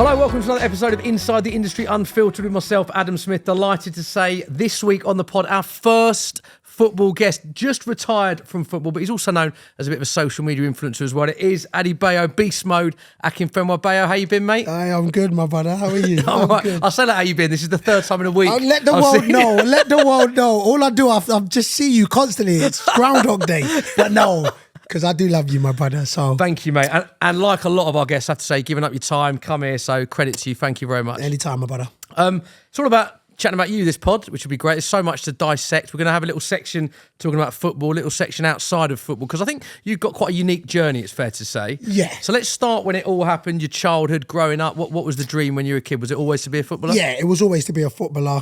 Hello, welcome to another episode of Inside the Industry Unfiltered with myself, Adam Smith. Delighted to say this week on the pod, our first football guest, just retired from football, but he's also known as a bit of a social media influencer as well. It is Adebayo, Beast Mode, Akinfenwa. Bayo, how you been, mate? Hey, I'm good, my brother. How are you? I'm right. good. I'll say that how you been. This is the third time in a week. Let the world know. Let the world know. All I do, I just see you constantly. It's Groundhog Day. But no, because I do love you, my brother. So thank you, mate. And like a lot of our guests, I have to say, giving up your time, come here. So credit to you. Thank you very much. Anytime, my brother. It's all about chatting about you, this pod, which will be great. There's so much to dissect. We're going to have a little section talking about football, a little section outside of football, because I think you've got quite a unique journey, it's fair to say. Yeah. So let's start when it all happened, your childhood, growing up. What was the dream when you were a kid? Was it always to be a footballer? Yeah, it was always to be a footballer.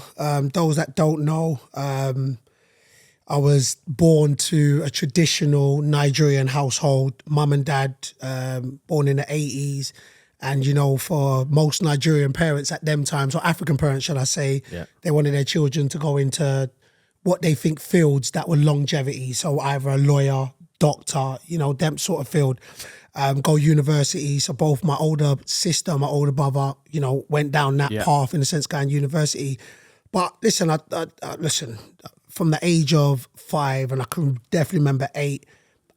Those that don't know, I was born to a traditional Nigerian household, mum and dad, born in the 80s. And, you know, for most Nigerian parents at them times, or African parents, shall I say, they wanted their children to go into what they think fields that were longevity. So either a lawyer, doctor, you know, them sort of field, go university. So both my older sister, my older brother, you know, went down that path in a sense, going university. But listen, listen, from the age of 5, and I can definitely remember 8,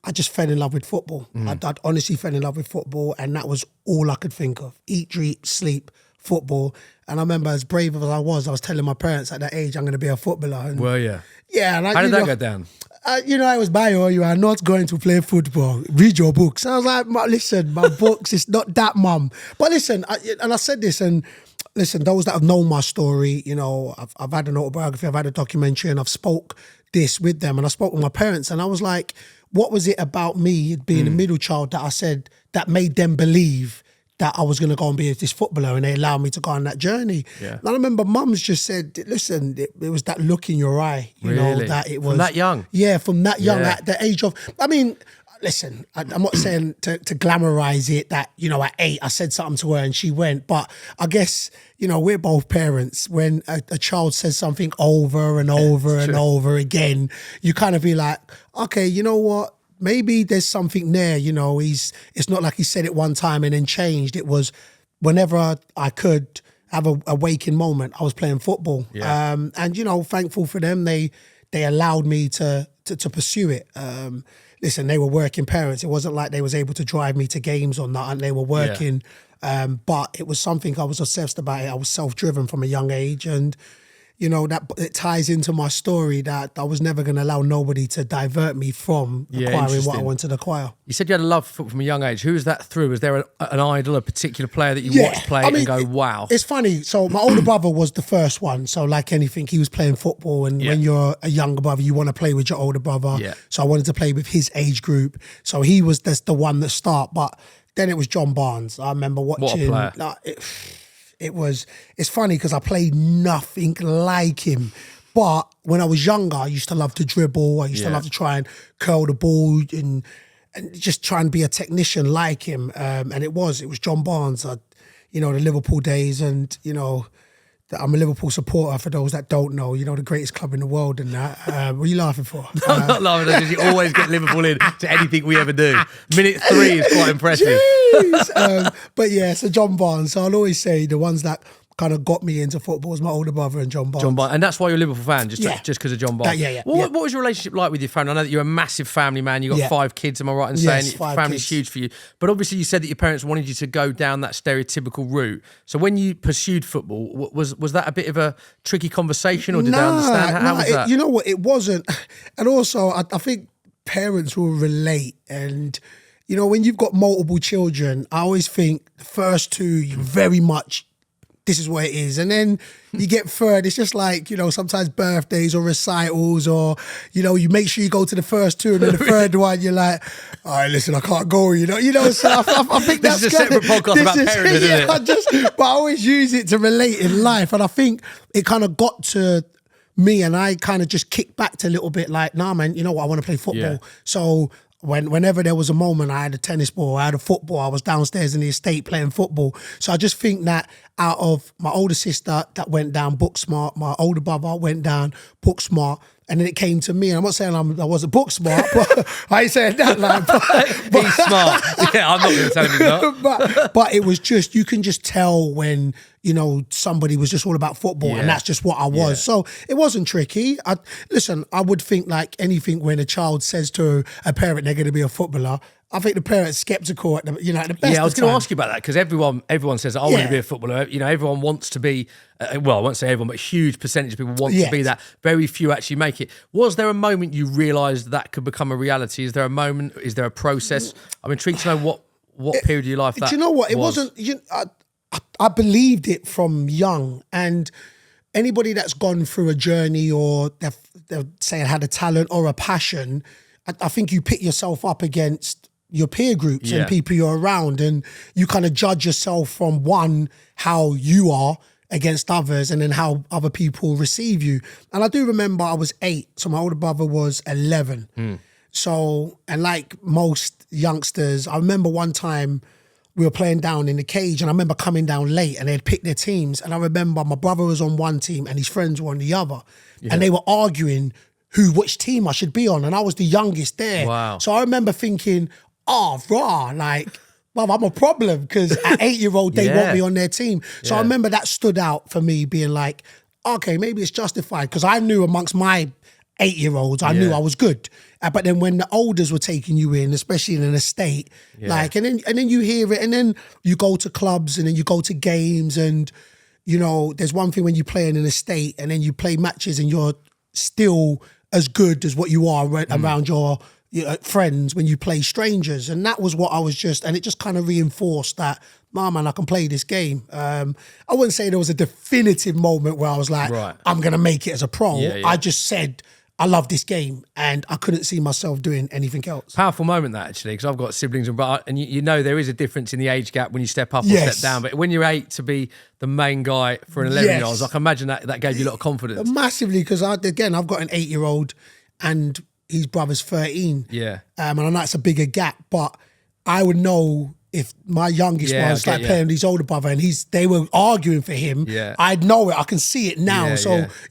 I just fell in love with football. I'd honestly fell in love with football, and that was all I could think of. Eat, drink, sleep, football. And I remember, as brave as I was telling my parents at that age, I'm going to be a footballer. And well, yeah. Yeah. And how did that go down? I was Bayo, you are not going to play football. Read your books. And I was like, listen, my books, it's not that, mum. But listen, I said this, and listen, those that have known my story, you know, I've had an autobiography, I've had a documentary, and I've spoke this with them, and I spoke with my parents, and I was like, what was it about me being a middle child that I said that made them believe that I was going to go and be this footballer, and they allowed me to go on that journey? Yeah. And I remember mums just said, listen, it was that look in your eye, you know, that it was. From that young? Yeah, from that young, at the age of, I mean, listen, I'm not saying to glamorize it that, you know, at 8 I said something to her and she went, but I guess, you know, we're both parents. When a child says something over and over and over again, you kind of be like, okay, you know what? Maybe there's something there, you know. It's not like he said it one time and then changed. It was whenever I could have a waking moment, I was playing football. Yeah. And, you know, thankful for them, they allowed me to pursue it. Listen, they were working parents. It wasn't like they was able to drive me to games or not, and they were working. But it was something I was obsessed about. I was self-driven from a young age, and you know that it ties into my story that I was never going to allow nobody to divert me from acquiring what I wanted to acquire. You said you had a love for football from a young age. Who was that through? Was there an idol, a particular player that you watched play and go, wow? It's funny. So my older brother was the first one. So like anything, he was playing football. And when you're a younger brother, you want to play with your older brother. Yeah. So I wanted to play with his age group. So he was the one that start. But then it was John Barnes. I remember watching. What a player. It's funny because I played nothing like him. But when I was younger, I used to love to dribble. I used to love to try and curl the ball and just try and be a technician like him. And it was John Barnes, you know, the Liverpool days. And, you know, I'm a Liverpool supporter for those that don't know, you know, the greatest club in the world and that. What are you laughing for? I'm not laughing because you always get Liverpool in to anything we ever do. Minute 3 is quite impressive. But yeah, so John Barnes. So I'll always say the ones that kind of got me into football was my older brother and John Barnes. John Barnes. And that's why you're a Liverpool fan, just because of John Barnes. What was your relationship like with your family? I know that you're a massive family man. You've got 5 kids, am I right in saying? Family's huge for you. But obviously you said that your parents wanted you to go down that stereotypical route. So when you pursued football, was that a bit of a tricky conversation, or did they understand? How was that? You know what, it wasn't. And also, I think parents will relate. And, you know, when you've got multiple children, I always think the first 2, you very much, this is what it is. And then you get third, it's just like, you know, sometimes birthdays or recitals, or, you know, you make sure you go to the first 2 and then the third one, you're like, all right, listen, I can't go, you know, so I think this is a separate podcast about parenting, isn't it? But I always use it to relate in life. And I think it kind of got to me, and I kind of just kicked back to a little bit like, nah, man, you know what, I want to play football. Yeah. So whenever there was a moment, I had a tennis ball, I had a football, I was downstairs in the estate playing football. So I just think that out of my older sister that went down book smart, my older brother went down book smart, And then it came to me. And I'm not saying I wasn't book smart, but I ain't saying that. Like, but he's smart. Yeah, I'm not going to tell him he's not. but it was just, you can just tell when, you know, somebody was just all about football, and that's just what I was. Yeah. So it wasn't tricky. Listen, I would think like anything when a child says to a parent they're going to be a footballer, I think the parent's skeptical at the, you know, at the best. Yeah, I was going to ask you about that because everyone says, I want to be a footballer. You know, everyone wants to be, well, I won't say everyone, but a huge percentage of people want to be that. Very few actually make it. Was there a moment you realised that could become a reality? Is there a moment? Is there a process? I'm intrigued to know what period of your life that was. Do you know what? It wasn't, I believed it from young, and anybody that's gone through a journey or they're saying had a talent or a passion, I think you pit yourself up against your peer groups and people you're around, and you kind of judge yourself from one, how you are against others, and then how other people receive you. And I do remember I was 8, so my older brother was 11. So, and like most youngsters, I remember one time we were playing down in the cage, and I remember coming down late and they'd picked their teams, and I remember my brother was on one team and his friends were on the other, and they were arguing which team I should be on, and I was the youngest there. Wow. So I remember thinking, like, well, I'm a problem because at 8-year-old they want me on their team. So I remember that stood out for me, being like, okay, maybe it's justified, because I knew amongst my 8-year-olds, I knew I was good. But then when the olders were taking you in, especially in an estate, like, and then you hear it, and then you go to clubs, and then you go to games, and you know, there's one thing when you play in an estate, and then you play matches, and you're still as good as what you are around your friends when you play strangers. And that was what I was just, and it just kind of reinforced that, nah, man, I can play this game. I wouldn't say there was a definitive moment where I was like, I'm going to make it as a pro. I just said, I love this game, and I couldn't see myself doing anything else. Powerful moment that, actually, because I've got siblings, and you know there is a difference in the age gap when you step up or step down. But when you're 8, to be the main guy for an 11-year-old, I can imagine that gave you a lot of confidence. Massively, because I've got an 8-year-old and his brother's 13. Yeah. And I know it's a bigger gap, but I would know if my youngest one was playing with his older brother and they were arguing for him, I'd know it. I can see it now.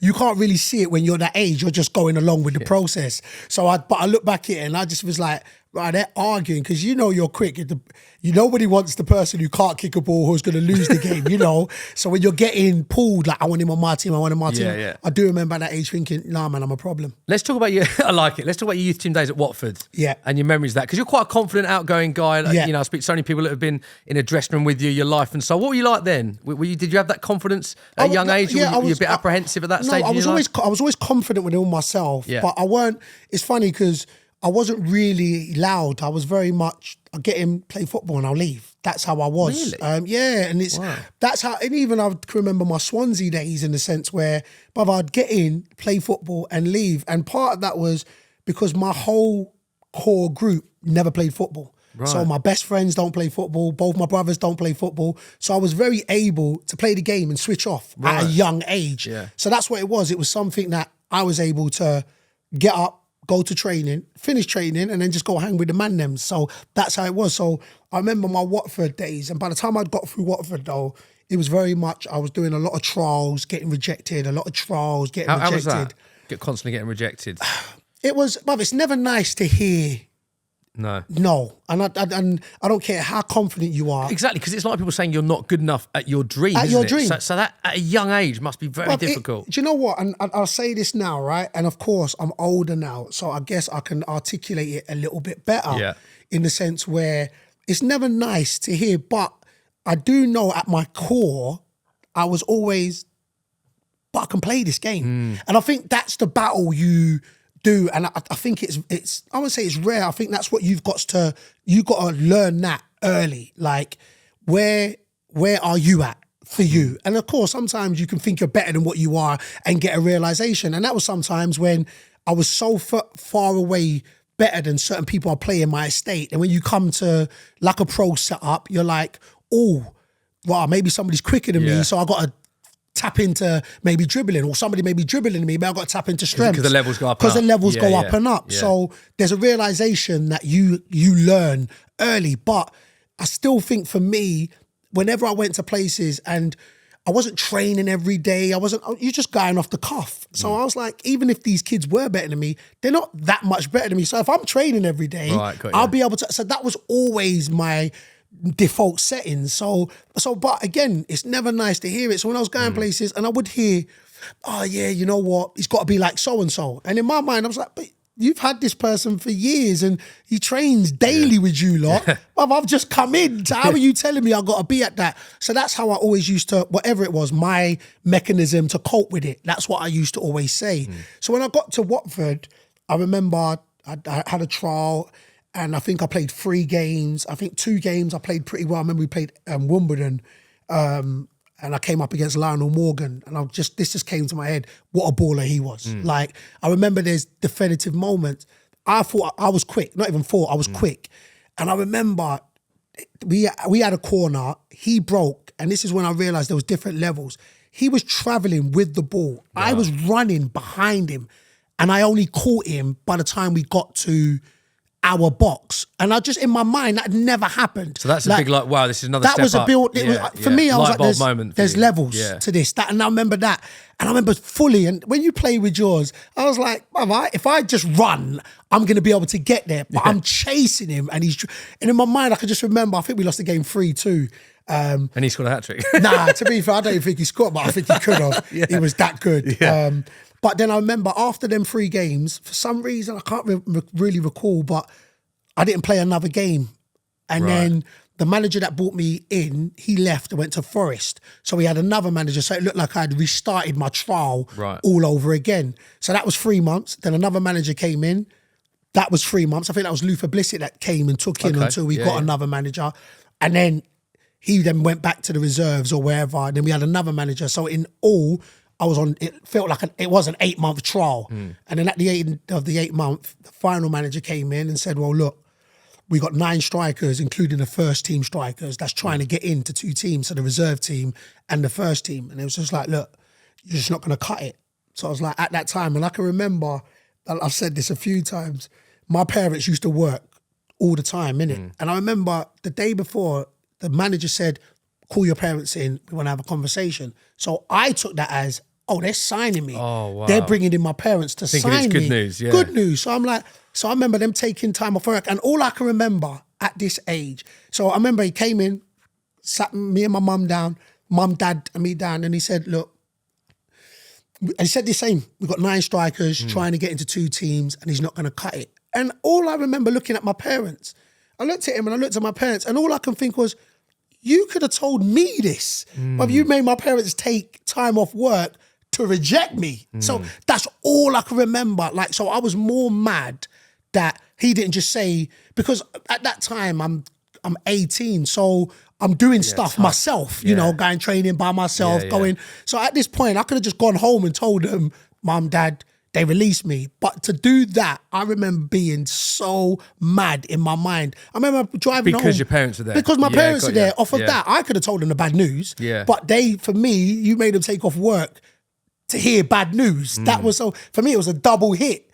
You can't really see it when you're that age. You're just going along with the process. But I look back at it and I just was like, right, they're arguing because you know you're quick. Nobody wants the person who can't kick a ball who's going to lose the game, you know? So when you're getting pulled, like, I want him on my team, I do remember at that age thinking, nah, man, I'm a problem. Let's talk about I like it. Let's talk about your youth team days at Watford. Yeah. And your memories of that. Because you're quite a confident, outgoing guy. You know, I speak to so many people that have been in a dressing room with you, your life and so. What were you like then? Did you have that confidence at a young age? Were you a bit apprehensive at that stage? I was always confident within myself, but I weren't. It's funny because I wasn't really loud. I was very much, I'll get him, play football and I'll leave. That's how I was. Really? And that's how, and even I can remember my Swansea days in the sense where, brother, I'd get in, play football and leave. And part of that was because my whole core group never played football. Right. So my best friends don't play football. Both my brothers don't play football. So I was very able to play the game and switch off at a young age. Yeah. So that's what it was. It was something that I was able to get up, go to training, finish training, and then just go hang with the man them. So that's how it was. So I remember my Watford days, and by the time I'd got through Watford though, it was very much, I was doing a lot of trials, getting rejected, a lot of trials, getting rejected. How was that? Constantly getting rejected? It was, but it's never nice to hear No. And I don't care how confident you are. Exactly, because it's like people saying you're not good enough at your dream, So that at a young age must be very difficult. Do you know what? And I'll say this now, right? And of course, I'm older now, so I guess I can articulate it a little bit better in the sense where it's never nice to hear, but I do know at my core, I was always, but I can play this game. And I think that's the battle you do, and I think it's I wouldn't say it's rare. I think that's what you got to learn that early. Like, where are you at for you? And of course, sometimes you can think you're better than what you are and get a realization. And that was sometimes when I was so far away better than certain people I play in my estate. And when you come to like a pro setup, you're like, oh, well, maybe somebody's quicker than me, so I got to tap into maybe dribbling, or somebody may be dribbling me, but I've got to tap into strength. Because the levels go up and up. So there's a realization that you learn early. But I still think for me, whenever I went to places and I wasn't training every day. You're just going off the cuff. So I was like, even if these kids were better than me, they're not that much better than me. So if I'm training every day, I'll be able to. So that was always my default settings. So, but again, it's never nice to hear it. So when I was going places and I would hear, oh yeah, you know what? He's got to be like so-and-so. And in my mind, I was like, but you've had this person for years and he trains daily with you lot. But I've just come in. So how are you telling me I've got to be at that? So that's how I always used to, whatever it was, my mechanism to cope with it. That's what I used to always say. So when I got to Watford, I remember I had a trial and I think I played 3 games. I think 2 games I played pretty well. I remember we played Wimbledon and I came up against Lionel Morgan and this just came to my head, what a baller he was. Like, I remember there's definitive moments. I thought I was quick, not even thought, I was quick. And I remember we had a corner, he broke, and this is when I realized there was different levels. He was traveling with the ball. Yeah. I was running behind him and I only caught him by the time we got to our box. And I just, in my mind, that had never happened. So that's a big, wow, this is another step up. That was a build. For me, I was like, there's levels to this. And I remember that. And I remember fully, and when you play with yours, I was like, if I just run, I'm going to be able to get there. But I'm chasing him. And in my mind, I could just remember, I think we lost the game 3-2. And he scored a hat-trick. Nah, to be fair, I don't even think he scored, but I think he could have. He was that good. Yeah. But then I remember after them 3 games, for some reason, I can't really recall, but I didn't play another game. And then the manager that brought me in, he left and went to Forest. So we had another manager. So it looked like I'd restarted my trial all over again. So that was 3 months. Then another manager came in. That was 3 months. I think that was Luther Blissett that came and took in until we got another manager. And then he then went back to the reserves or wherever. And then we had another manager. So in all, I was on, it felt like it was an 8-month trial. And then at the end of the 8th month, the final manager came in and said, well, look, we got 9 strikers, including the first team strikers, that's trying to get into 2 teams, so the reserve team and the first team. And it was just like, look, you're just not going to cut it. So I was like, at that time, and I can remember, I've said this a few times, my parents used to work all the time, innit? And I remember the day before, the manager said, call your parents in, we want to have a conversation. So I took that as, oh, they're signing me. Oh, wow. They're bringing in my parents to sign me. Thinking it's good news, yeah. Good news. So I'm like, so I remember them taking time off work. And all I can remember at this age, so I remember he came in, sat me and my mum down, mum, dad and me down, and he said, look, and he said the same, we've got 9 strikers trying to get into 2 teams and he's not going to cut it. And all I remember looking at my parents, I looked at him and I looked at my parents and all I can think was, you could have told me this, but you made my parents take time off work to reject me. So that's all I can remember. Like, so I was more mad that he didn't just say, because at that time I'm 18, so I'm doing stuff myself, you know, going training by myself, going. So at this point, I could have just gone home and told them, Mum, Dad, they released me. But to do that, I remember being so mad in my mind. I remember driving home. Because your parents are there. Because my parents are there. Off of that, I could have told them the bad news. Yeah. But for me, you made them take off work to hear bad news. That was so, for me, it was a double hit.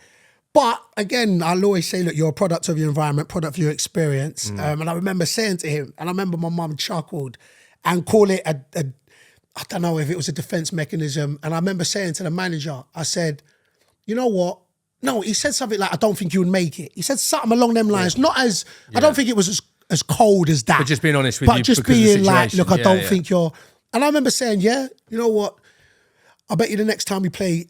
But again, I'll always say, look, you're a product of your environment, product of your experience. And I remember saying to him, and I remember my mum chuckled and call it I don't know if it was a defense mechanism. And I remember saying to the manager, I said, you know what? No, he said something like, I don't think you would make it. He said something along them lines, not as, I don't think it was as cold as that. But just being honest with you, but just being like, look, I don't think you're, and I remember saying, you know what? I bet you the next time we play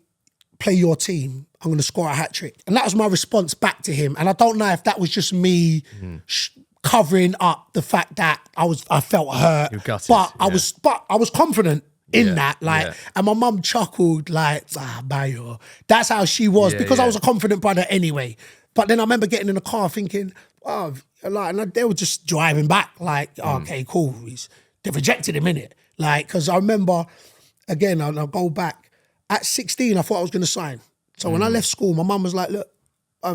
your team, I'm going to score a hat-trick. And that was my response back to him. And I don't know if that was just me covering up the fact that I felt hurt. But I was confident in that. And my mum chuckled like, Bayo. That's how she was because I was a confident brother anyway. But then I remember getting in the car thinking, and they were just driving back like, okay, cool. They rejected him, innit? Like, because I remember, again, I'll go back. At 16, I thought I was going to sign. So when I left school, my mum was like, look,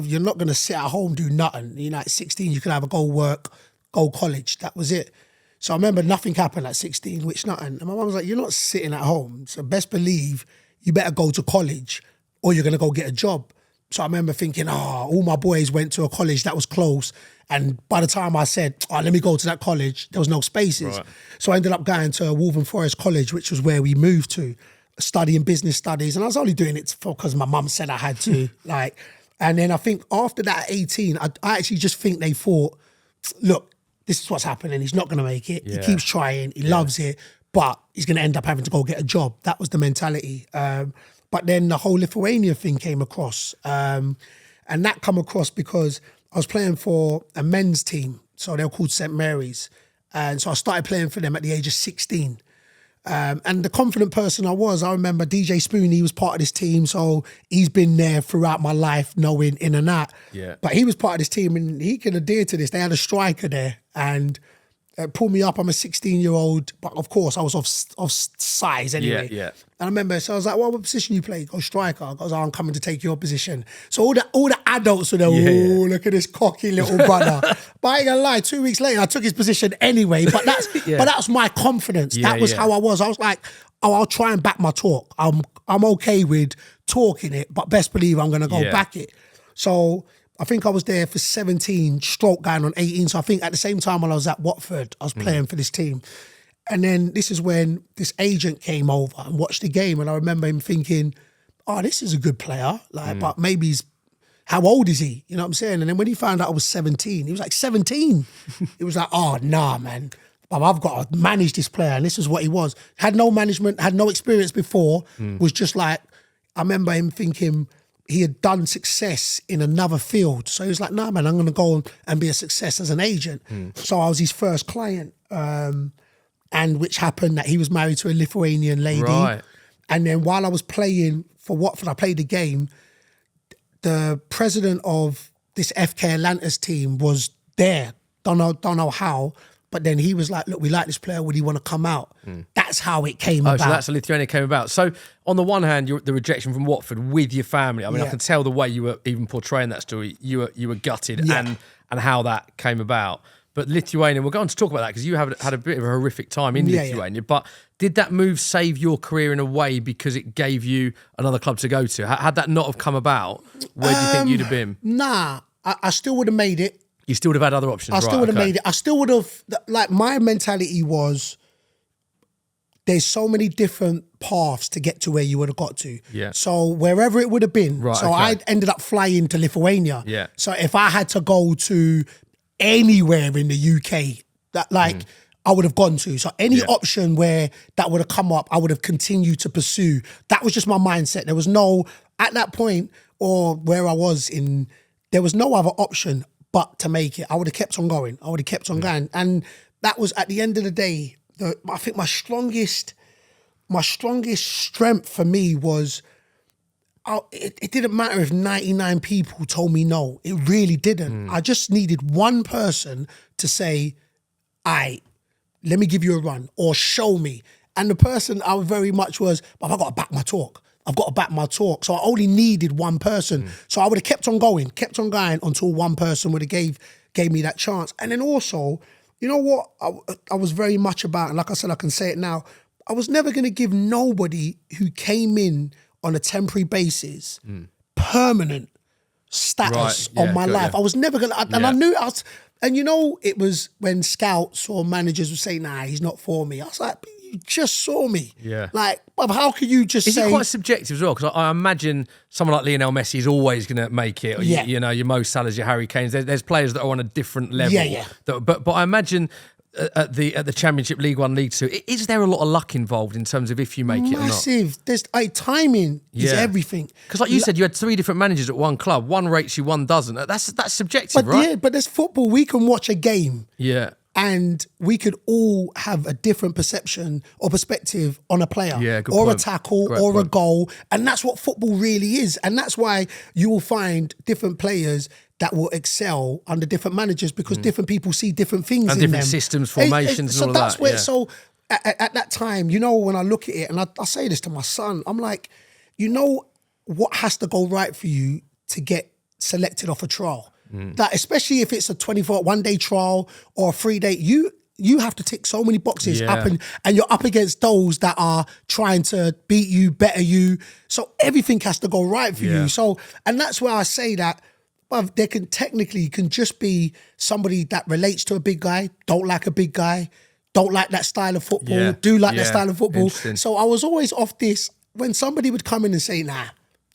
you're not going to sit at home, do nothing. You know, at 16, you can either go work, go college. That was it. So I remember nothing happened at 16, which nothing. And my mum was like, you're not sitting at home. So best believe you better go to college or you're going to go get a job. So I remember thinking, all my boys went to a college that was close. And by the time I said, let me go to that college, there was no spaces. Right. So I ended up going to Wolverhampton Forest College, which was where we moved to, studying business studies. And I was only doing it because my mum said I had to. And then I think after that at 18, I actually just think they thought, look, this is what's happening. He's not going to make it. Yeah. He keeps trying. He loves it. But he's going to end up having to go get a job. That was the mentality. But then the whole Lithuania thing came across. And that come across because I was playing for a men's team. So they were called St. Mary's. And so I started playing for them at the age of 16. And the confident person I remember DJ Spoon, he was part of this team. So he's been there throughout my life, knowing in and out. Yeah. But he was part of this team and he can adhere to this. They had a striker there and pulled me up. I'm a 16-year-old, but of course I was of size anyway. Yeah. And I remember, so I was like, what position you play? Go striker. I goes, I'm coming to take your position. So all the adults were there, look at this cocky little brother. But I ain't gonna lie, 2 weeks later, I took his position anyway. But that's my confidence. That was how I was. I was like, I'll try and back my talk. I'm okay with talking it, but best believe I'm gonna go back it. So I think I was there for 17, stroke going on 18. So I think at the same time when I was at Watford, I was playing for this team. And then this is when this agent came over and watched the game. And I remember him thinking, this is a good player. But maybe how old is he? You know what I'm saying? And then when he found out I was 17, he was like, 17? He was like, nah, man. I've got to manage this player. And this is what he was. Had no management, had no experience before. Was just like, I remember him thinking, he had done success in another field. So he was like, nah, man, I'm going to go and be a success as an agent. So I was his first client, and which happened that he was married to a Lithuanian lady. Right. And then while I was playing for Watford, I played the game, the president of this FK Atlantis team was there. Don't know how. But then he was like, look, we like this player. Would he want to come out? That's how it came about. So that's how Lithuania came about. So on the one hand, the rejection from Watford with your family. I mean, I can tell the way you were even portraying that story. You were gutted and how that came about. But Lithuania, we're going to talk about that because you have had a bit of a horrific time in Lithuania. But did that move save your career in a way because it gave you another club to go to? Had that not have come about, where do you think you'd have been? Nah, I still would have made it. You still would have had other options, I still would have made it. I still would have, my mentality was, there's so many different paths to get to where you would have got to. Yeah. So wherever it would have been. Right, I ended up flying to Lithuania. Yeah. So if I had to go to anywhere in the UK, I would have gone to. So any option where that would have come up, I would have continued to pursue. That was just my mindset. There was no, at that point, or where I was there was no other option but to make it. I would have kept on going. I would have kept on going. And that was, at the end of the day, I think my strongest strength for me was, it didn't matter if 99 people told me no. It really didn't. I just needed one person to say, let me give you a run, or show me. And the person I very much was, I've got to back my talk. I've got to back my talk. So I only needed one person. So I would have kept on going until one person would have gave me that chance. And then also, you know what I was very much about, and like I said, I can say it now, I was never going to give nobody who came in on a temporary basis permanent status on my life. I was never going to, and I knew, and you know, it was when scouts or managers would say, nah, he's not for me. I was like, you just saw me. Yeah. Like, how could you just say... Is it quite subjective as well? Because I imagine someone like Lionel Messi is always going to make it. Or you know, your Mo Salahs, your Harry Kanes. There's players that are on a different level. Yeah. But I imagine at the Championship, League One, League Two, is there a lot of luck involved in terms of if you make it or not? Massive. There's timing is everything. Because like you said, you had 3 different managers at one club. One rates you, one doesn't. That's subjective, right? Yeah, but there's football. We can watch a game. Yeah. And we could all have a different perception or perspective on a player, or point. A tackle, great or point. A goal. And that's what football really is. And that's why you will find different players that will excel under different managers, because different people see different things and in different them. Systems, formations, and all that's that. Where, So at that time, you know, when I look at it, and I say this to my son, I'm like, you know what has to go right for you to get selected off a trial? That especially if it's a 24 one-day trial or a 3-day, you have to tick so many boxes up and you're up against those that are trying to beat you, better you. So everything has to go right for you. So, and that's where I say that, well, there can just be somebody that relates to a big guy, don't like a big guy, don't like that style of football, do like that style of football. So I was always off this, when somebody would come in and say, nah,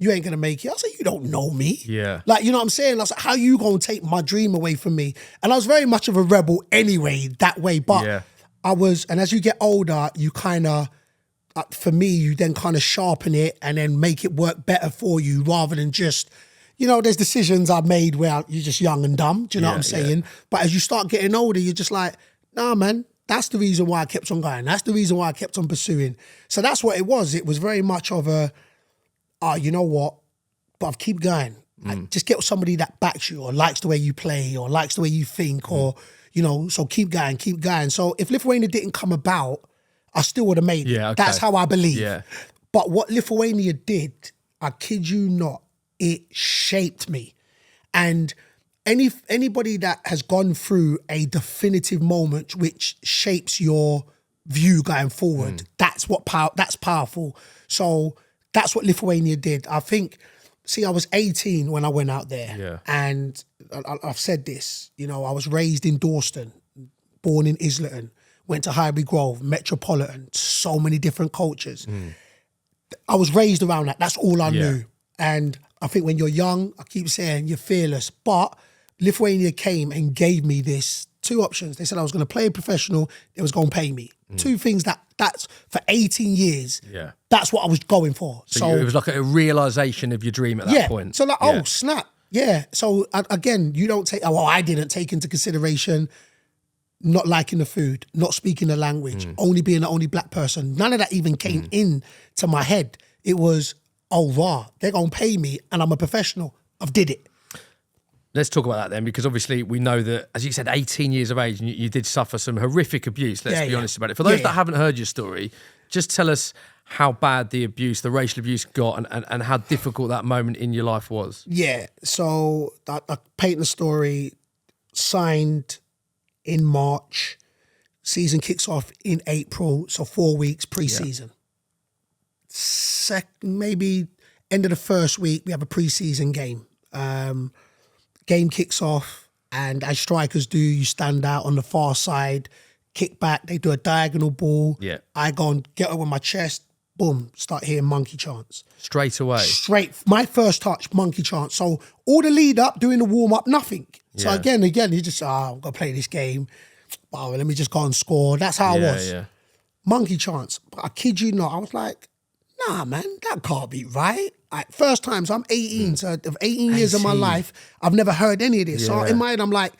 you ain't gonna make it. I was like, you don't know me. Yeah. Like, you know what I'm saying? I was like, how you gonna take my dream away from me? And I was very much of a rebel anyway, that way. But I was, and as you get older, you kind of, for me, you then kind of sharpen it and then make it work better for you rather than just, you know, there's decisions I've made where you're just young and dumb. Do you know what I'm saying? Yeah. But as you start getting older, you're just like, nah, man, that's the reason why I kept on going. That's the reason why I kept on pursuing. So that's what it was. It was very much of a, you know what, but I've keep going. Just get somebody that backs you or likes the way you play or likes the way you think or, you know, so keep going, keep going. So if Lithuania didn't come about, I still would have made it. Okay. That's how I believe. Yeah. But what Lithuania did, I kid you not, it shaped me. And anybody that has gone through a definitive moment which shapes your view going forward, that's powerful. So that's what Lithuania did. I think, see, I was 18 when I went out there. And I've said this, you know, I was raised in Dawston, born in Islington, went to Highbury Grove, Metropolitan, so many different cultures. I was raised around that. That's all I knew. And I think when you're young, I keep saying you're fearless. But Lithuania came and gave me this two options. They said I was going to play professional, they was going to pay me. Two things that's for 18 years. That's what I was going for. So it was like a realisation of your dream at that point. So like, oh, snap. Yeah. So again, you don't take, I didn't take into consideration not liking the food, not speaking the language, only being the only black person. None of that even came in to my head. It was, oh, rah, they're going to pay me and I'm a professional. I've did it. Let's talk about that then, because obviously we know that, as you said, 18 years of age, and you did suffer some horrific abuse, let's be honest about it. For those that haven't heard your story, just tell us how bad the racial abuse got and how difficult that moment in your life was. Yeah, so I paint the story, signed in March, season kicks off in April, so 4 weeks pre-season. Maybe end of the first week, we have a pre-season game. Game kicks off, and as strikers do, you stand out on the far side, kick back, they do a diagonal ball. I go and get over my chest, boom, start hearing monkey chants. Straight away? My first touch, monkey chants. So all the lead up, doing the warm up, nothing. So again, you just, I'm going to play this game. Oh, let me just go and score. That's how I was. Monkey chants. But I kid you not, I was like, nah, man, that can't be right. Like, first time, so I'm 18, so of 18 years of my life, I've never heard any of this. So in my head, I'm like,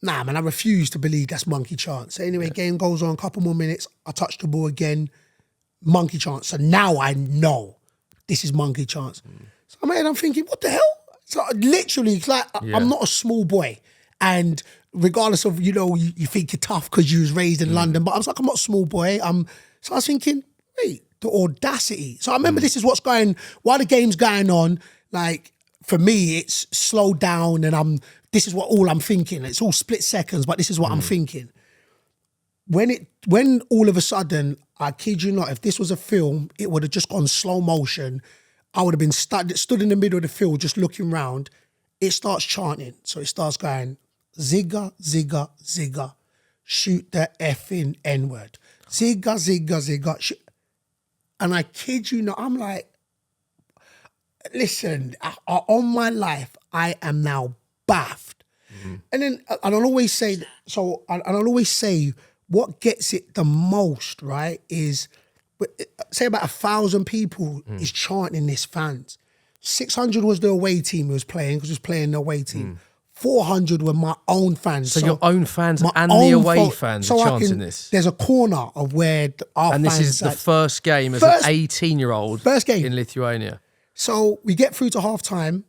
nah, man, I refuse to believe that's monkey chants. So anyway, game goes on, a couple more minutes, I touch the ball again, monkey chants. So now I know this is monkey chants. So I'm thinking, what the hell? So literally, it's like, I'm not a small boy. And regardless of, you know, you think you're tough because you was raised in London, but I was like, I'm not a small boy. So I was thinking, wait, the audacity. So I remember this is what's going, while the game's going on, like, for me, it's slowed down and this is what all I'm thinking. It's all split seconds, but this is what I'm thinking. When all of a sudden, I kid you not, if this was a film, it would have just gone slow motion. I would have been stood in the middle of the field, just looking round. It starts chanting. So it starts going, zigga, zigga, zigga, shoot the effing N-word. Zigga, zigga, zigga, shoot. And I kid you not, I'm like, listen, on my life, I am now baffed. And then I'll always say, what gets it the most, right, is, say about 1,000 people is chanting this fans. 600 was the away team who was playing, because he was playing the away team. 400 were my own fans. So your own fans and the away fans are chanting this? There's a corner of where our fans... And this is the first game as an 18-year-old first game in Lithuania. So we get through to half-time,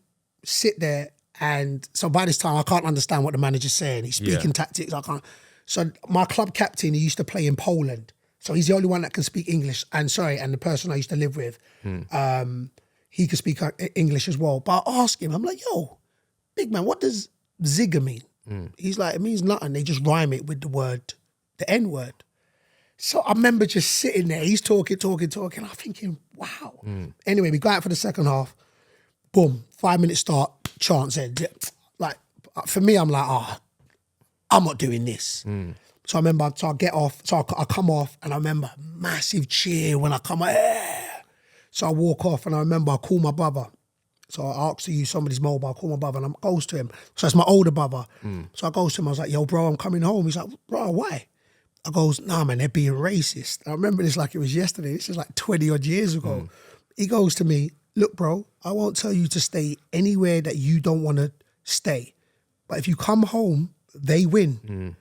sit there, and so by this time I can't understand what the manager's saying. He's speaking tactics, I can't... So my club captain, he used to play in Poland. So he's the only one that can speak English. And the person I used to live with, he could speak English as well. But I asked him, I'm like, yo, big man, what does zigga mean? He's like, it means nothing. They just rhyme it with the word the N-word. So I remember just sitting there, he's talking. I'm thinking, wow. Anyway, we go out for the second half. Boom, 5 minutes start, chance end. Like, for me, I'm like, I'm not doing this. So I remember, I get off, I come off, and I remember massive cheer when I come out. So I walk off, and I remember I call my brother. So I asked to use somebody's mobile, I call my brother, and I goes to him. So it's my older brother. So I goes to him, I was like, yo, bro, I'm coming home. He's like, bro, why? I goes, nah, man, they're being racist. I remember this like it was yesterday. This is like 20 odd years ago. He goes to me, look, bro, I won't tell you to stay anywhere that you don't want to stay. But if you come home, they win.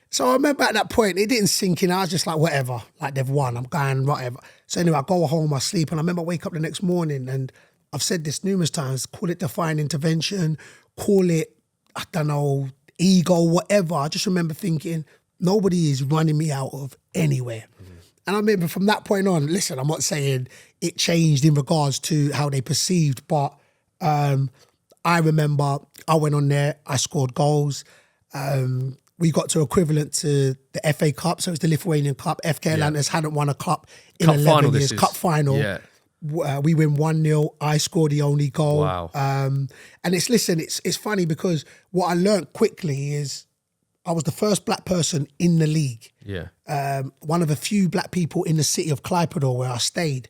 So I remember at that point, it didn't sink in. I was just like, whatever, like they've won, I'm going, whatever. So anyway, I go home, I sleep, and I remember I wake up the next morning, and I've said this numerous times, call it defiant intervention, call it, I don't know, ego, whatever. I just remember thinking, nobody is running me out of anywhere. And I remember from that point on, listen, I'm not saying it changed in regards to how they perceived, but I remember I went on there, I scored goals. We got to equivalent to the FA Cup, so it's the Lithuanian Cup. FK Atlantis hadn't won a cup in 11 years. Cup final. Yeah. We win 1-0. I scored the only goal. Wow. And it's funny because what I learned quickly is I was the first black person in the league. Yeah. One of a few black people in the city of Clypedo where I stayed.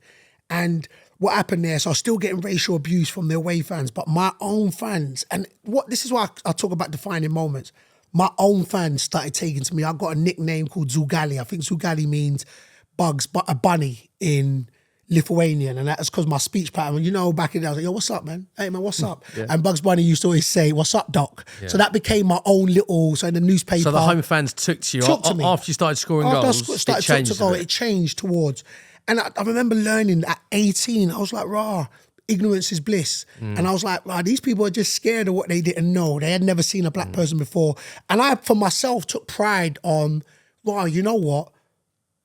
And what happened there, so I was still getting racial abuse from the away fans, but my own fans, and this is why I talk about defining moments. My own fans started taking to me. I got a nickname called Zugali. I think Zugali means bugs, but a bunny in Lithuanian, and that's because my speech pattern, back in the day, I was like, yo, what's up, man? Hey, man, what's up? Yeah. And Bugs Bunny used to always say, what's up, Doc? Yeah. So that became my own little, so in the newspaper. So the home fans took to you after you started scoring goals, it changed towards. And I remember learning at 18, I was like, rah, ignorance is bliss. And I was like, rah, these people are just scared of what they didn't know. They had never seen a black person before. And I, for myself, took pride on, rah, you know what?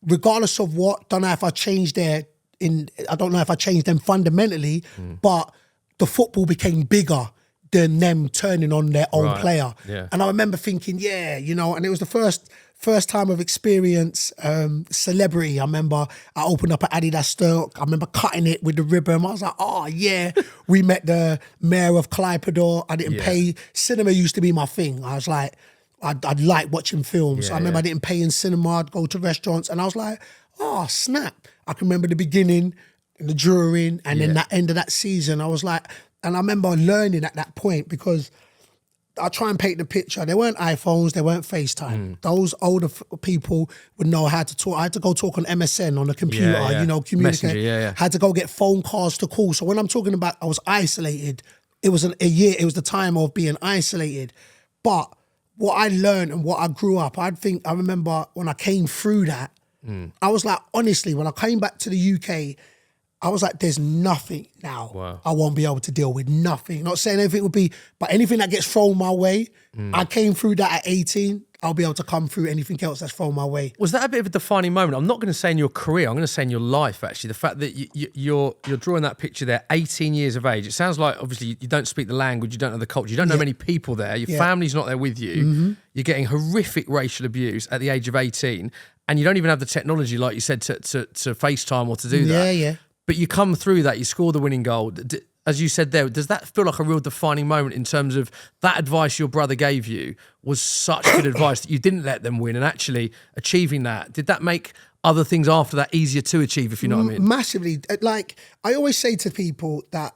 Regardless of what, don't know if I changed I don't know if I changed them fundamentally, but the football became bigger than them turning on their own player. Yeah. And I remember thinking, and it was the first time of experience celebrity. I remember I opened up an Adidas store. I remember cutting it with the ribbon. I was like, oh yeah. We met the mayor of Clypedo. I didn't pay. Cinema used to be my thing. I was like, I'd like watching films. So I remember I didn't pay in cinema. I'd go to restaurants, and I was like, oh snap. I can remember the beginning, the during, and then that end of that season. I was like, and I remember learning at that point, because I try and paint the picture. There weren't iPhones, there weren't FaceTime. Those older people would know how to talk. I had to go talk on MSN on the computer, communicate. Had to go get phone calls to call. So when I'm talking about I was isolated, it was a year, it was the time of being isolated. But what I learned and what I grew up, I remember when I came through that, I was like, honestly, when I came back to the UK, I was like, there's nothing now I won't be able to deal with. Nothing. Not saying anything would be, but anything that gets thrown my way, I came through that at 18, I'll be able to come through anything else that's thrown my way. Was that a bit of a defining moment? I'm not going to say in your career, I'm going to say in your life, actually. The fact that you're drawing that picture there, 18 years of age. It sounds like, obviously, you don't speak the language, you don't know the culture, you don't know many people there, your family's not there with you, you're getting horrific racial abuse at the age of 18, and you don't even have the technology, like you said, to FaceTime or to do that. Yeah. But you come through that, you score the winning goal. As you said there, does that feel like a real defining moment in terms of that advice your brother gave you was such good advice that you didn't let them win, and actually achieving that? Did that make other things after that easier to achieve, if you know what I mean? Massively. Like, I always say to people that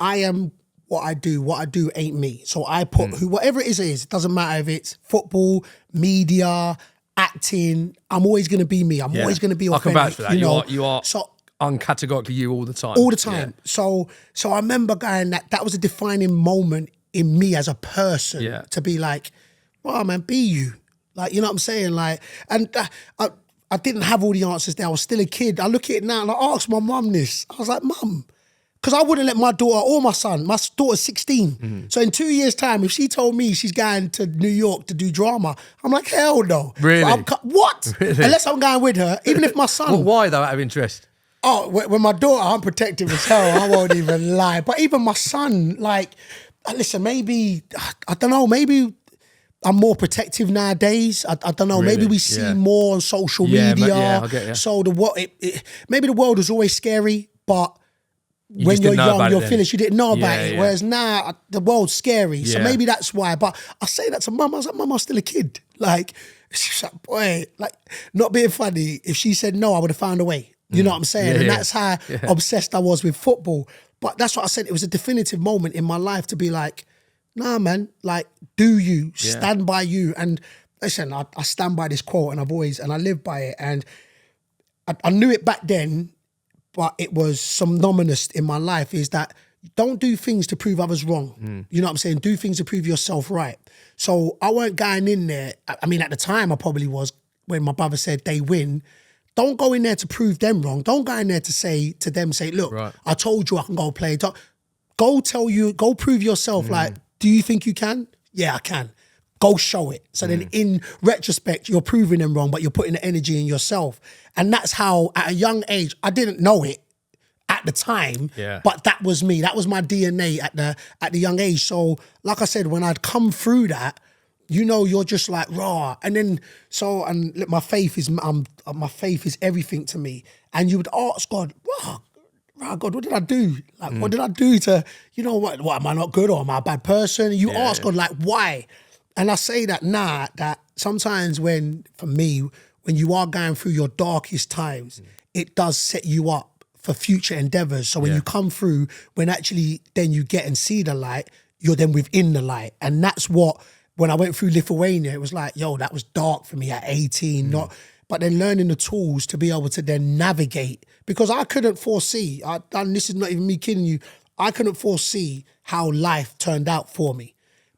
I am what I do ain't me. So I put whatever it is, it doesn't matter if it's football, media, acting, I'm always going to be me. I'm always going to be authentic. I can vouch for that. You are so, uncategorically you all the time. All the time. Yeah. So I remember going, that was a defining moment in me as a person to be like, wow, man, be you. Like, you know what I'm saying? Like, and I didn't have all the answers there. I was still a kid. I look at it now and I asked my mum this. I was like, Mum, because I wouldn't let my daughter or my son, my daughter's 16. So in 2 years' time, if she told me she's going to New York to do drama, I'm like, hell no. Really? What? Really? Unless I'm going with her, even if my son. Well, why though, out of interest? Oh, when my daughter, I'm protective as hell. I won't even lie. But even my son, like, listen, maybe, I don't know, maybe I'm more protective nowadays. I don't know. Really? Maybe we see more on social media. I get you. So maybe the world was always scary, but when you're young, you're fearless. You didn't know about it. Whereas now, the world's scary. So maybe that's why. But I say that to Mum. I was like, Mum, I'm still a kid. Like, she's like, boy, like, not being funny. If she said no, I would have found a way. You know what I'm saying? And that's how obsessed I was with football. But that's what I said. It was a definitive moment in my life to be like, nah, man, like, do you, stand by you. And listen, I stand by this quote and I live by it. And I knew it back then, but it was synonymous in my life, is that don't do things to prove others wrong. You know what I'm saying? Do things to prove yourself right. So I weren't going in there. I mean, at the time I probably was, when my brother said they win. Don't go in there to prove them wrong. Don't go in there to say to them, look, I told you I can go play. Go prove yourself. Like, do you think you can? Yeah, I can. Go show it. So then in retrospect, you're proving them wrong, but you're putting the energy in yourself. And that's how, at a young age, I didn't know it at the time, but that was me. That was my DNA at the young age. So like I said, when I'd come through that, you know, you're just like raw. And then, look, my faith is everything to me. And you would ask God, wow, God, what did I do? Like, what did I do to, you know, what am I not good, or am I a bad person? You ask God, like, why? And I say that now, that sometimes for me, when you are going through your darkest times, it does set you up for future endeavors. So when you come through, when actually then you get and see the light, you're then within the light. And that's what, when I went through Lithuania, it was like, yo, that was dark for me at 18, but then learning the tools to be able to then navigate, because I couldn't foresee, and this is not even me kidding you, I couldn't foresee how life turned out for me.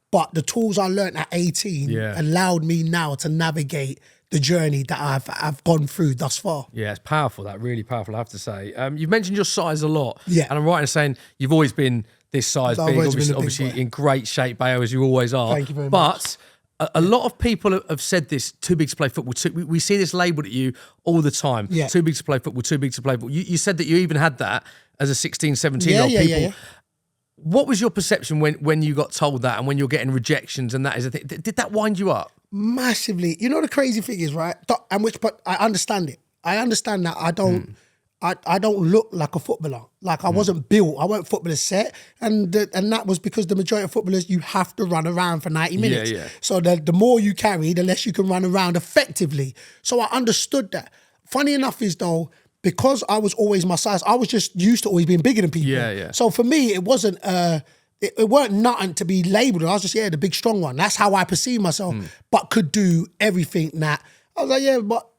But the tools I learned at 18 allowed me now to navigate the journey that I've gone through thus far. Yeah, it's powerful, that, really powerful, I have to say. You've mentioned your size a lot. Yeah. And I'm right in saying you've always been this size, big, obviously in great shape, Bayo, as you always are. Thank you very much. But a lot of people have said this, too big to play football. We see this labelled at you all the time. Yeah. Too big to play football, too big to play football. You said that you even had that as a 16, 17-year-old people. Yeah. What was your perception when you got told that, and when you're getting rejections and that is a thing? Did that wind you up? Massively. You know, the crazy thing is, right? But I understand it. I understand that I don't look like a footballer. Like, I wasn't built. I weren't footballer set. And that was because the majority of footballers, you have to run around for 90 minutes. Yeah. So the more you carry, the less you can run around effectively. So I understood that. Funny enough is, though, because I was always my size, I was just used to always being bigger than people. Yeah. So for me, it wasn't... It weren't nothing to be labelled. I was just, the big strong one. That's how I perceive myself, but could do everything that. I was like, but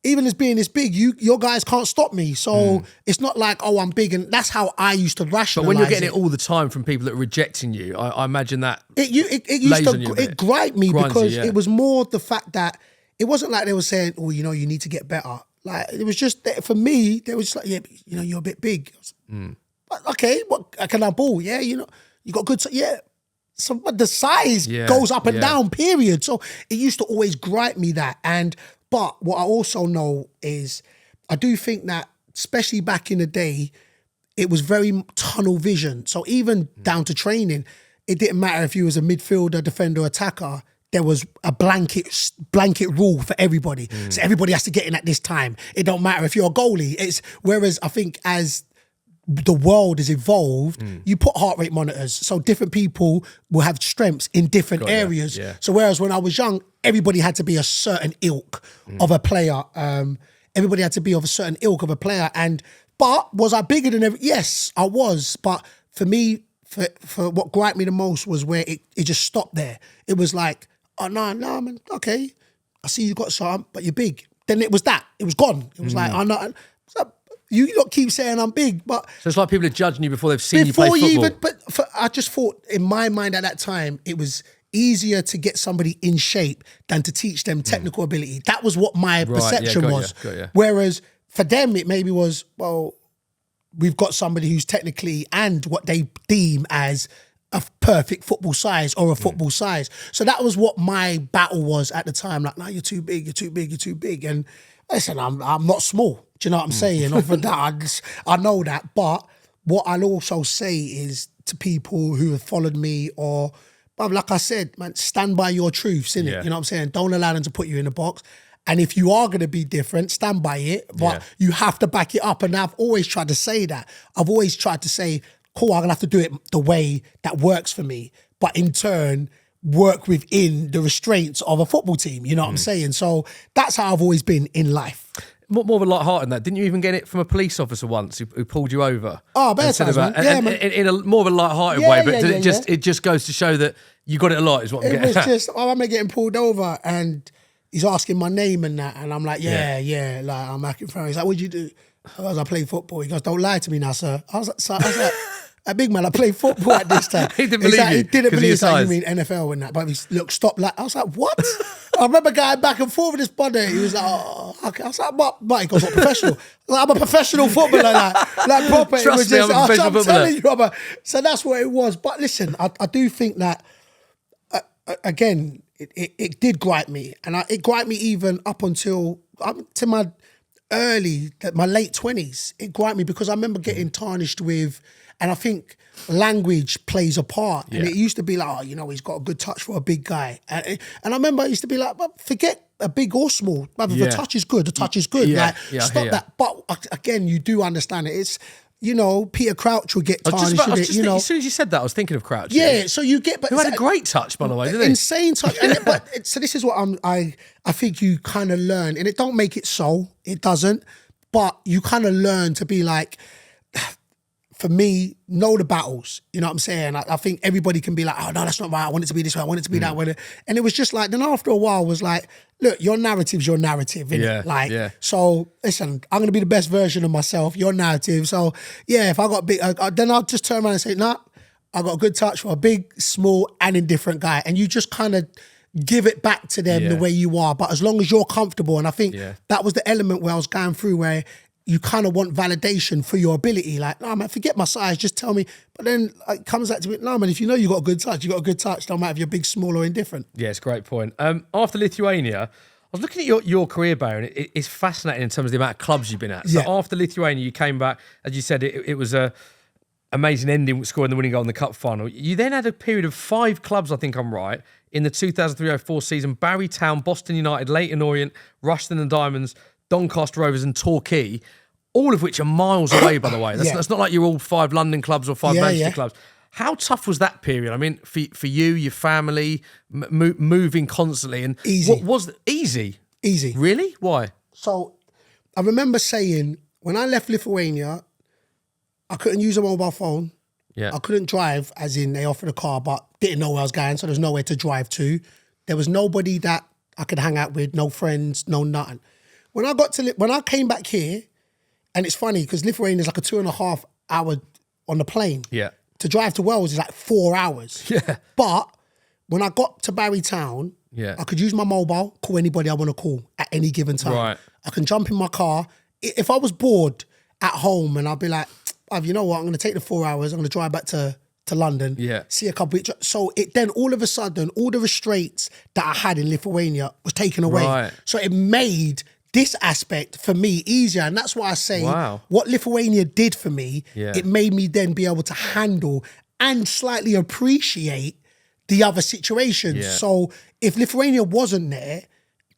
even as being this big, your guys can't stop me. So it's not like, oh, I'm big. And that's how I used to rationalise. But when you're getting it all the time from people that are rejecting you, I imagine that it used to gripe me, because it was more the fact that it wasn't like they were saying, oh, you know, you need to get better. Like, it was just, for me, they were just like, you know, you're a bit big. Okay, what can I ball? Yeah, you know. You got good, so the size goes up and down, period. So it used to always gripe me that. But what I also know is, I do think that, especially back in the day, it was very tunnel vision. So even down to training, it didn't matter if you was a midfielder, defender, attacker. There was a blanket rule for everybody. So everybody has to get in at this time. It don't matter if you're a goalie. Whereas I think as the world has evolved, you put heart rate monitors, so different people will have strengths in different areas. So whereas when I was young, everybody had to be a certain ilk of a player. Everybody had to be of a certain ilk of a player. But was I bigger than every? Yes, I was. But for me, for what griped me the most was where it just stopped there. It was like, oh, no, man, okay, I see you got some, but you're big. Then it was that. It was gone. It was like, oh, no. You lot keep saying I'm big, but... So it's like people are judging you before they've seen you play football. I just thought, in my mind at that time, it was easier to get somebody in shape than to teach them technical ability. That was what my perception was. Got you. Whereas for them, it maybe was, well, we've got somebody who's technically and what they deem as a perfect football size or a football size. So that was what my battle was at the time. Like, no, you're too big, you're too big, you're too big. And listen, I'm not small. Do you know what I'm saying? Over that, I know that. But what I'll also say is to people who have followed me or But like I said, man, stand by your truths, innit? You know what I'm saying? Don't allow them to put you in a box. And if you are going to be different, stand by it. But you have to back it up. And I've always tried to say that. I've always tried to say, cool, I'm going to have to do it the way that works for me. But in turn, work within the restraints of a football team. You know what I'm saying? So that's how I've always been in life. More of a light heart than that. Didn't you even get it from a police officer once who pulled you over? Oh, bare times, man. In a more of a light-hearted way, but it just goes to show that you got it a lot, is what I'm getting at. It was just, I remember getting pulled over and he's asking my name and that, and I'm like, like, I'm Akinfenwa. He's like, what'd you do? I play football. He goes, don't lie to me now, sir. I was like, a big man, I play football at this time. He didn't believe you. He didn't believe it. Like, you mean NFL and that. But he look, stop. Like, I was like, what? I remember going back and forth with this buddy. He was like, oh, okay. I was like, but he goes, what, professional? Like, I'm a professional footballer, like proper. Trust me, I'm a professional footballer. I'm telling you, so that's what it was. But listen, I do think that, again, it did gripe me. And it griped me even up until to my late 20s. It griped me because I remember getting tarnished with, and I think language plays a part. And it used to be like, oh, you know, he's got a good touch for a big guy. And I remember I used to be like, well, forget a big or small. If the touch is good, the touch is good. Stop that. But again, you do understand it. It's, you know, Peter Crouch would get tarnished. As soon as you said that, I was thinking of Crouch. Yeah, so you get... Who had a great touch, by the way, didn't he? Insane touch. So this is what I think you kind of learn. And it don't make it so. It doesn't. But you kind of learn to be like... For me, know the battles. You know what I'm saying? I think everybody can be like, oh, no, that's not right. I want it to be this way. I want it to be that way. And it was just like, then after a while was like, look, your narrative's your narrative, innit? So listen, I'm going to be the best version of myself, your narrative. So yeah, if I got big, then I'll just turn around and say, nah, I got a good touch for a big, small and indifferent guy. And you just kind of give it back to them the way you are. But as long as you're comfortable, and I think that was the element where I was going through where you kind of want validation for your ability. Like, no, man, forget my size, just tell me. But then it comes back to it, no, man, if you know you got a good touch, you got a good touch, no matter if you're big, small or indifferent. Yeah, it's a great point. After Lithuania, I was looking at your career, Bayo, and it's fascinating in terms of the amount of clubs you've been at. So after Lithuania, you came back, as you said, it was a amazing ending, scoring the winning goal in the cup final. You then had a period of 5 clubs, I think I'm right, in the 2003-04 season: Barry Town, Boston United, Leyton Orient, Rushden and Diamonds, Doncaster Rovers and Torquay, all of which are miles away, by the way. That's not like you're all 5 London clubs or 5 Manchester clubs. How tough was that period? I mean, for you, your family, moving constantly. And easy. What was easy? Easy. Really? Why? So I remember saying, when I left Lithuania, I couldn't use a mobile phone. Yeah. I couldn't drive, as in they offered a car, but didn't know where I was going, so there's nowhere to drive to. There was nobody that I could hang out with, no friends, no nothing. When I came back here, and it's funny because Lithuania is like a 2.5 hour on the plane. Yeah. To drive to Wales is like 4 hours. Yeah. But when I got to Barry Town, I could use my mobile, call anybody I want to call at any given time. Right. I can jump in my car. If I was bored at home and I'd be like, you know what, I'm going to take the 4 hours, I'm going to drive back to London, see a couple. So then all of a sudden, all the restraints that I had in Lithuania was taken away. Right. So it made this aspect for me easier. And that's why I say what Lithuania did for me, it made me then be able to handle and slightly appreciate the other situations. Yeah. So if Lithuania wasn't there,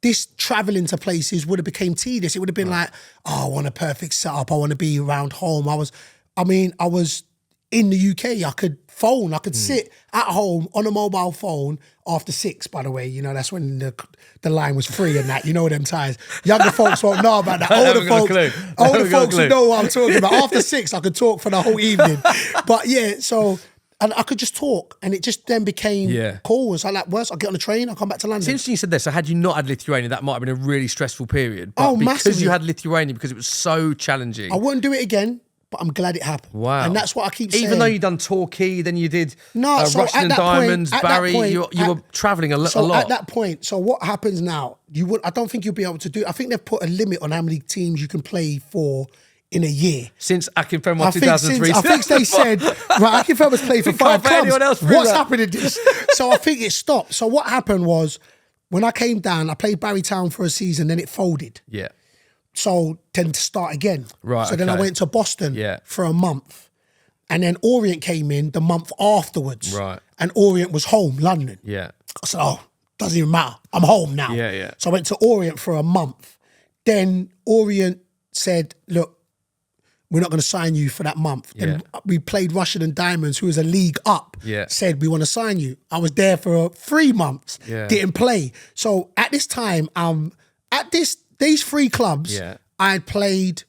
this traveling to places would have become tedious. It would have been like, oh, I want a perfect setup. I want to be around home. I was in the UK. I could phone. I could sit at home on a mobile phone after 6, by the way. You know, that's when the line was free and that. You know them times. Younger folks won't know about that. Older folks who know what I'm talking about. After 6, I could talk for the whole evening. But yeah, so... And I could just talk, and it just then became cool. So like, worse, I'll get on the train, I'll come back to London. It's interesting you said this. So had you not had Lithuania, that might have been a really stressful period. But because massively. you had Lithuania, because it was so challenging. I wouldn't do it again, but I'm glad it happened. Wow. And that's what I keep saying. Even though you'd done Torquay, then you did Rushden and Diamonds, Barry, you were travelling a lot. At that point, so what happens now, I don't think you'll be able to do, I think they've put a limit on how many teams you can play for in a year. Since Akinfenwa 2003. I think they said, right, Akinfenwa's played for 5 clubs. What's happened in this? So I think it stopped. So what happened was, when I came down, I played Barry Town for a season, then it folded. Yeah. So then to start again. Right. So then I went to Boston for a month. And then Orient came in the month afterwards. Right. And Orient was home, London. Yeah. I said, oh, doesn't even matter. I'm home now. Yeah, yeah. So I went to Orient for a month. Then Orient said, look, we're not going to sign you for that month. Then we played Russian and Diamonds, who was a league up, said, we want to sign you. I was there for 3 months, didn't play. So at this time, at these 3 clubs, I had played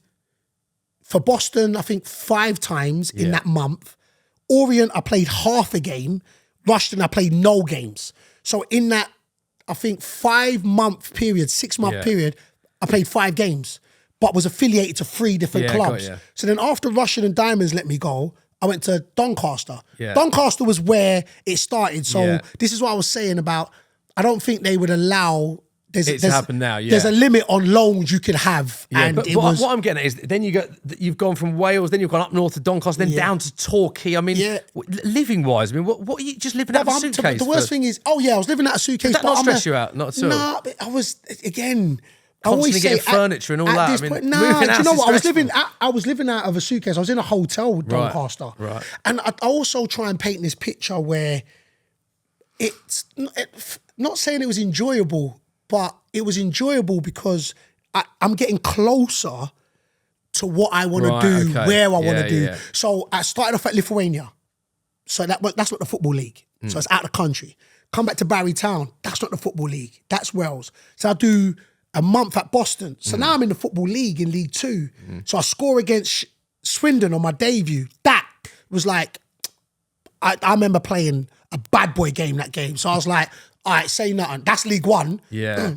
for Boston, I think 5 times in that month. Orient, I played half a game. Rushden, I played no games. So in that, I think 5-month period, 6-month period, I played 5 games, but was affiliated to 3 different clubs. So then after Russian and Diamonds let me go, I went to Doncaster. Doncaster was where it started. So this is what I was saying about, I don't think they would allow... It's happened now, There's a limit on loans you can have. And but what I'm getting at is then you've gone from Wales, then you've gone up north to Doncaster, then down to Torquay. I mean, living-wise, I mean, what are you just living out of a suitcase? The worst thing is, I was living out of a suitcase. Did that not stress you out? Not at all? No, but I was, again... Constantly getting furniture and all that. Do you know what? I was living out of a suitcase. I was in a hotel with Doncaster. Right. And I also try and paint this picture where it's not saying it was enjoyable, but it was enjoyable because I'm getting closer to what I want to do, where I want to do. Yeah. So I started off at Lithuania. So that's not the football league. So it's out of the country. Come back to Barry Town. That's not the football league. That's Wales. So I do a month at Boston. So now I'm in the Football League in League 2. So I score against Swindon on my debut. That was like, I remember playing a bad boy game that game. So I was like, all right, say nothing. That's League 1. Yeah.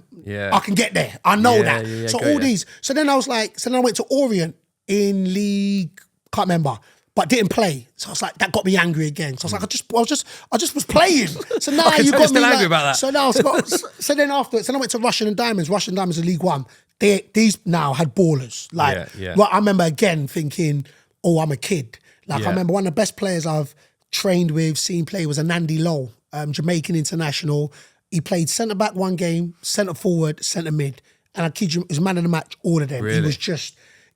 I can get there. I know that. So all these. So then I was like, so then I went to Orient in League, can't remember, but didn't play. So I was like, that got me angry again. So I was like, I just was playing. So now you got me still like, angry about that. So now so then afterwards, then I went to Russian and Diamonds. Russian and Diamonds in League 1. These now had ballers. Like, well, I remember again thinking, oh, I'm a kid. Like I remember one of the best players I've trained with, seen play was Anandi Lowe, Jamaican international. He played centre back one game, centre forward, centre mid, and I kid you, he was man of the match. All of them. Really?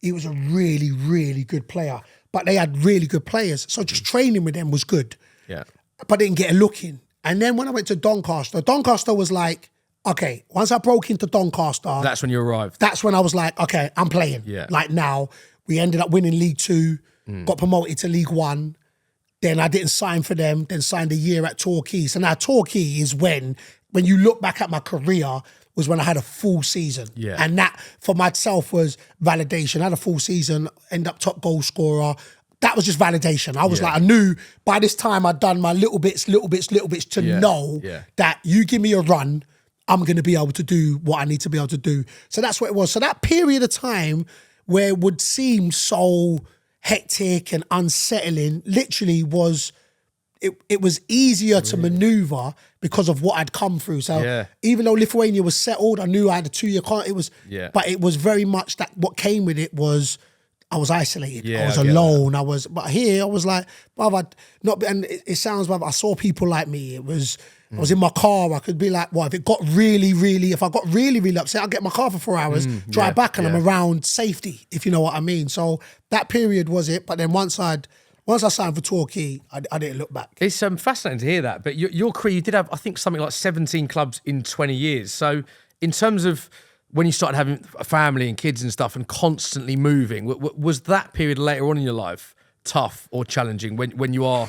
He was a really, really good player. But they had really good players. So just training with them was good. Yeah. But didn't get a look in. And then when I went to Doncaster was like, okay, once I broke into Doncaster. That's when you arrived. That's when I was like, okay, I'm playing. Yeah. Like now, we ended up winning League 2, got promoted to League 1. Then I didn't sign for them, then signed a year at Torquay. So now Torquay is when you look back at my career, was when I had a full season. Yeah. And that, for myself, was validation. I had a full season, end up top goal scorer. That was just validation. I was like, I knew by this time I'd done my little bits to know that you give me a run, I'm going to be able to do what I need to be able to do. So that's what it was. So that period of time where it would seem so hectic and unsettling literally was... It was easier to maneuver because of what I'd come through. So even though Lithuania was settled, I knew I had a 2-year contract. But it was very much that what came with it was I was isolated. I was alone. But here I was like, brother, and it sounds bad, but I saw people like me. I was in my car. I could be like, if I got really, really upset, I'll get my car for 4 hours, drive back, and I'm around safety, if you know what I mean. So that period was it. But then once I signed for Torquay, I didn't look back. It's fascinating to hear that. But your career, you did have, I think, something like 17 clubs in 20 years. So in terms of when you started having a family and kids and stuff and constantly moving, was that period later on in your life tough or challenging when you are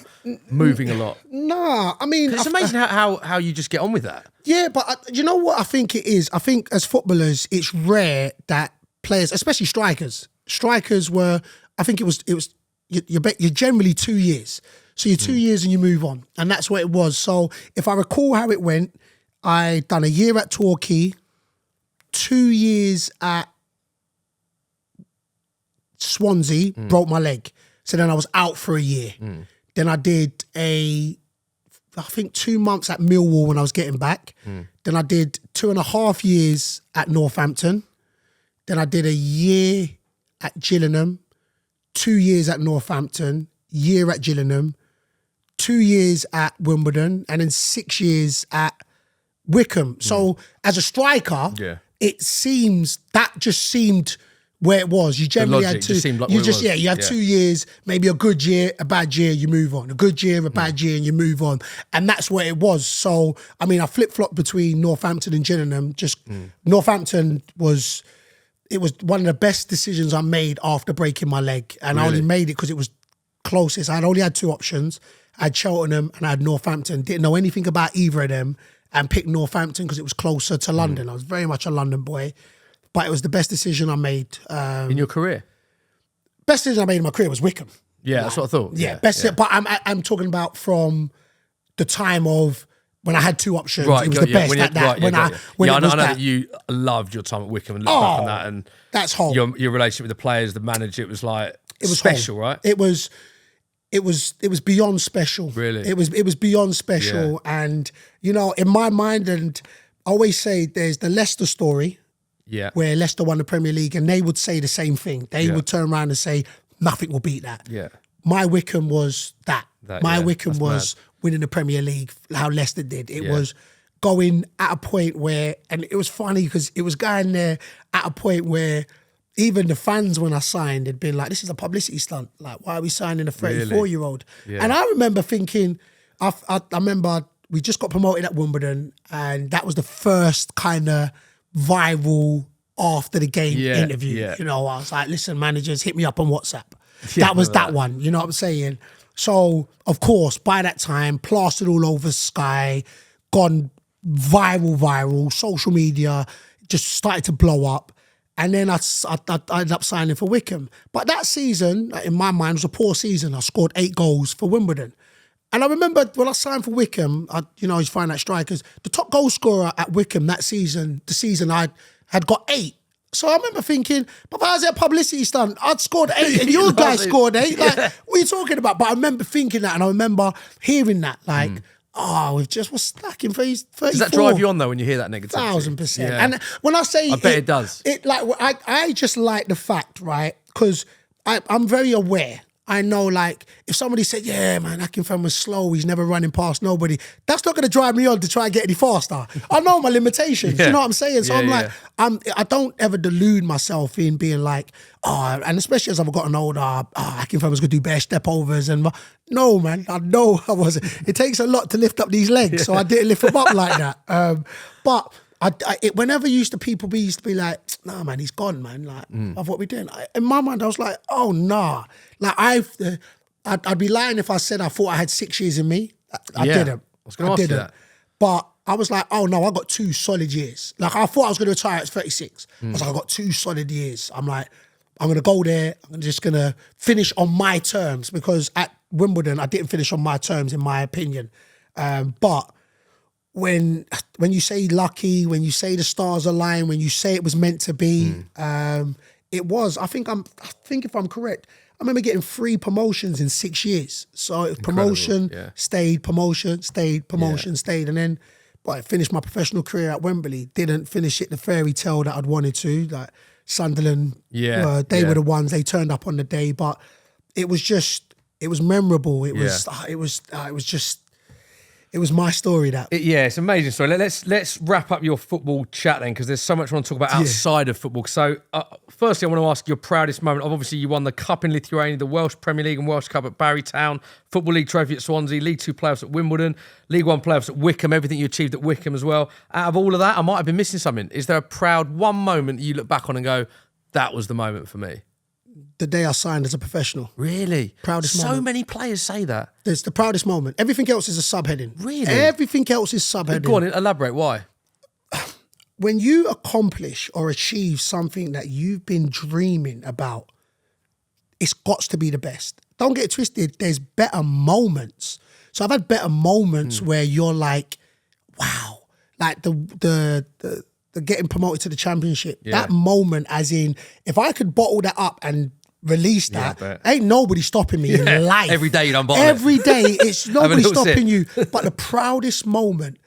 moving a lot? Nah, I mean... It's amazing how you just get on with that. Yeah, but you know what I think it is? I think as footballers, it's rare that players, especially strikers were, I think it was you're generally 2 years. So you're 2 years and you move on. And that's what it was. So if I recall how it went, I done a year at Torquay, 2 years at Swansea, broke my leg. So then I was out for a year. Then I did I think 2 months at Millwall when I was getting back. Then I did 2.5 years at Northampton. Then I did a year at Gillingham. 2 years at Northampton, year at Gillingham, 2 years at Wimbledon, and then 6 years at Wickham. So as a striker, it seemed where it was. You generally had two. You had 2 years, maybe a good year, a bad year, you move on. A good year, a bad year, and you move on. And that's where it was. So, I mean, I flip-flopped between Northampton and Gillingham. Northampton was one of the best decisions I made after breaking my leg. And I only made it because it was closest. I only had 2 options. I had Cheltenham and I had Northampton. Didn't know anything about either of them and picked Northampton because it was closer to London. I was very much a London boy. But it was the best decision I made. In your career? Best decision I made in my career was Wickham. Yeah, that's what I thought. But I'm talking about from the time of when I had 2 options. Right, it was the best at that. I know that you loved your time at Wickham and look back on that. And that's home. Your relationship with the players, the manager, it was special, home. Right? It was beyond special. Really? It was beyond special. Yeah. And, in my mind, and I always say there's the Leicester story. Yeah. Where Leicester won the Premier League and they would say the same thing. They would turn around and say, nothing will beat that. Yeah. My Wickham was that. My Wickham was winning the Premier League, how Leicester did. It was going at a point where, and it was funny because it was going there at a point where even the fans, when I signed, had been like, this is a publicity stunt. Like, why are we signing a 34-year-old? Yeah. And I remember thinking, I remember we just got promoted at Wimbledon and that was the first kind of viral after the game interview. Yeah. I was like, listen, managers, hit me up on WhatsApp. That was that one, you know what I'm saying? So, of course, by that time, plastered all over Sky, gone viral, social media, just started to blow up. And then I ended up signing for Wickham. But that season, in my mind, was a poor season. I scored 8 goals for Wimbledon. And I remember when I signed for Wickham, you find out strikers, the top goal scorer at Wickham that season, the season I had got 8. So I remember thinking, but how's it a publicity stunt? I'd scored 8 and your guy scored 8. Like, what are you talking about? But I remember thinking that and I remember hearing that, like, we're stacking for he's 34. Does that drive you on though when you hear that negativity? 1,000%. Yeah. And when I say I bet it does. I just like the fact, right? Because I'm very aware. I know, like, if somebody said, yeah, man, Akinfenwa was slow, he's never running past nobody, that's not going to drive me on to try and get any faster. I know my limitations, you know what I'm saying? So I don't ever delude myself in being like, and especially as I've gotten older, Akinfenwa's going to do bare step-overs. And no, man, I know I wasn't. It takes a lot to lift up these legs, so I didn't lift them up like that. But whenever used to be like, nah, man, he's gone, man. Like, of what we're doing. In my mind, I was like, oh, nah. Like, I'd be lying if I said I thought I had 6 years in me. I didn't. I was going to ask you that. But I was like, oh, no, I got 2 solid years. Like, I thought I was going to retire at 36. I was like, I got 2 solid years. I'm like, I'm going to go there. I'm just going to finish on my terms because at Wimbledon, I didn't finish on my terms, in my opinion. But when you say lucky, when you say the stars align, when you say it was meant to be, it was. I think if I'm correct, I remember getting 3 promotions in 6 years. So it was promotion, stayed, promotion, stayed, promotion, stayed. And then I finished my professional career at Wembley. Didn't finish it the fairy tale that I'd wanted to. Like Sunderland, they were the ones, they turned up on the day. But it was memorable. It was my story. It's an amazing story. Let's wrap up your football chat then, because there's so much I want to talk about outside of football. So, firstly, I want to ask your proudest moment. Obviously, you won the Cup in Lithuania, the Welsh Premier League and Welsh Cup at Barrytown, Football League trophy at Swansea, League 2 playoffs at Wimbledon, League 1 playoffs at Wickham, everything you achieved at Wickham as well. Out of all of that, I might have been missing something. Is there a proud one moment that you look back on and go, that was the moment for me? The day I signed as a professional. Really? Proudest moment. So many players say that. It's the proudest moment. Everything else is a subheading. Really? Everything else is subheading. Go on, elaborate. Why? When you accomplish or achieve something that you've been dreaming about, it's got to be the best. Don't get it twisted. There's better moments. So I've had better moments where you're like, wow. Like the getting promoted to the championship. Yeah. That moment, as in, if I could bottle that up and release that, ain't nobody stopping me in life. Every day you don't bottle Every day, it's nobody stopping you. But the proudest moment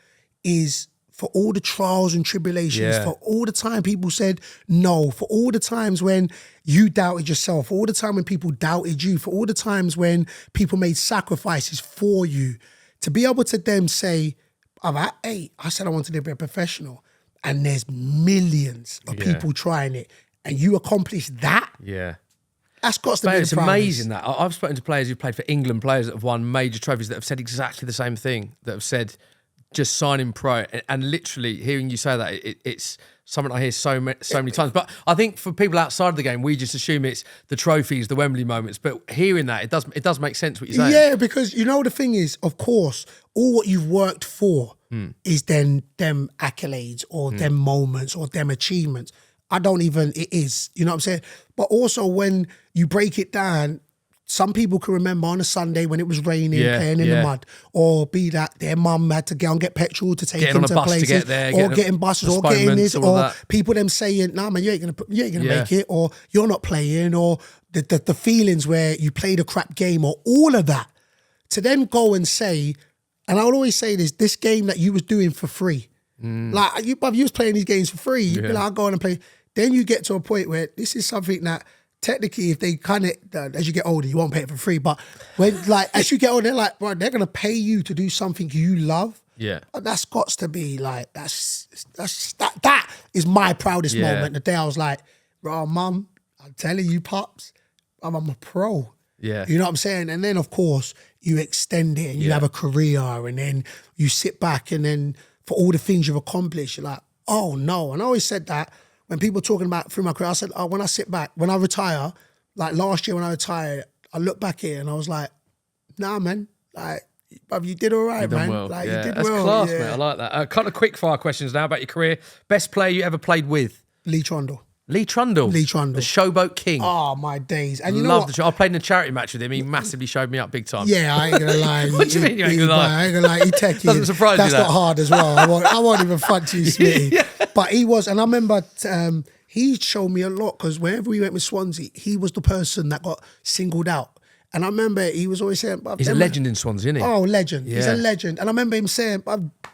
is for all the trials and tribulations, for all the time people said no, for all the times when you doubted yourself, for all the time when people doubted you, for all the times when people made sacrifices for you, to be able to then say, all right, hey, I said I wanted to be a professional, and there's millions of people trying it, and you accomplish that. Yeah. That's got to be It's amazing that. I've spoken to players who've played for England, players that have won major trophies that have said exactly the same thing, that have said just signing pro. And literally hearing you say that, it's something I hear so many times. But I think for people outside of the game, we just assume it's the trophies, the Wembley moments. But hearing that, it does make sense what you're saying. Yeah, because you know the thing is, of course, all what you've worked for is then them accolades or them moments or them achievements. It is, you know what I'm saying? But also when you break it down, some people can remember on a Sunday when it was raining, playing in the mud, or be that their mum had to get petrol to take them to places, to get there, or getting buses, or getting this, or people them saying, "Nah, man, you ain't gonna make it," or "You're not playing," or the feelings where you played a crap game, or all of that. To then go and say, and I would always say this game that you was doing for free, like you was playing these games for free. You'd be like, I'll go on and play. Then you get to a point where this is something that technically, if they kind of, as you get older, you won't pay it for free. But when, like, as you get older, they're like, bro, they're going to pay you to do something you love. Yeah. That's got to be like, that is my proudest moment. The day I was like, bro, mum, I'm telling you, pops, I'm a pro. Yeah. You know what I'm saying? And then, of course, you extend it and you have a career, and then you sit back, and then for all the things you've accomplished, you're like, oh no. And I always said that. When people are talking about through my career, I said, when I sit back, when I retire, like last year when I retired, I look back here and I was like, nah, man, like, bruv, you did all right, man. Well. Like, you did That's well. Class, mate. I like that. A couple of quick fire questions now about your career. Best player you ever played with? Lee Trundle. Lee Trundle? Lee Trundle. The Showboat King. Oh, my days. And you know Love what? the show. I played in a charity match with him. He massively showed me up big time. Yeah, I ain't going to lie. What do you mean you ain't going to lie? I ain't going to lie. He techie. Doesn't surprise you, That's not hard as well. I won't even front to you, Smithy. But he was, and I remember... he showed me a lot, because whenever we went with Swansea, he was the person that got singled out. And I remember he was always saying... He's a legend in Swansea, isn't he? Oh, legend. Yeah. He's a legend. And I remember him saying,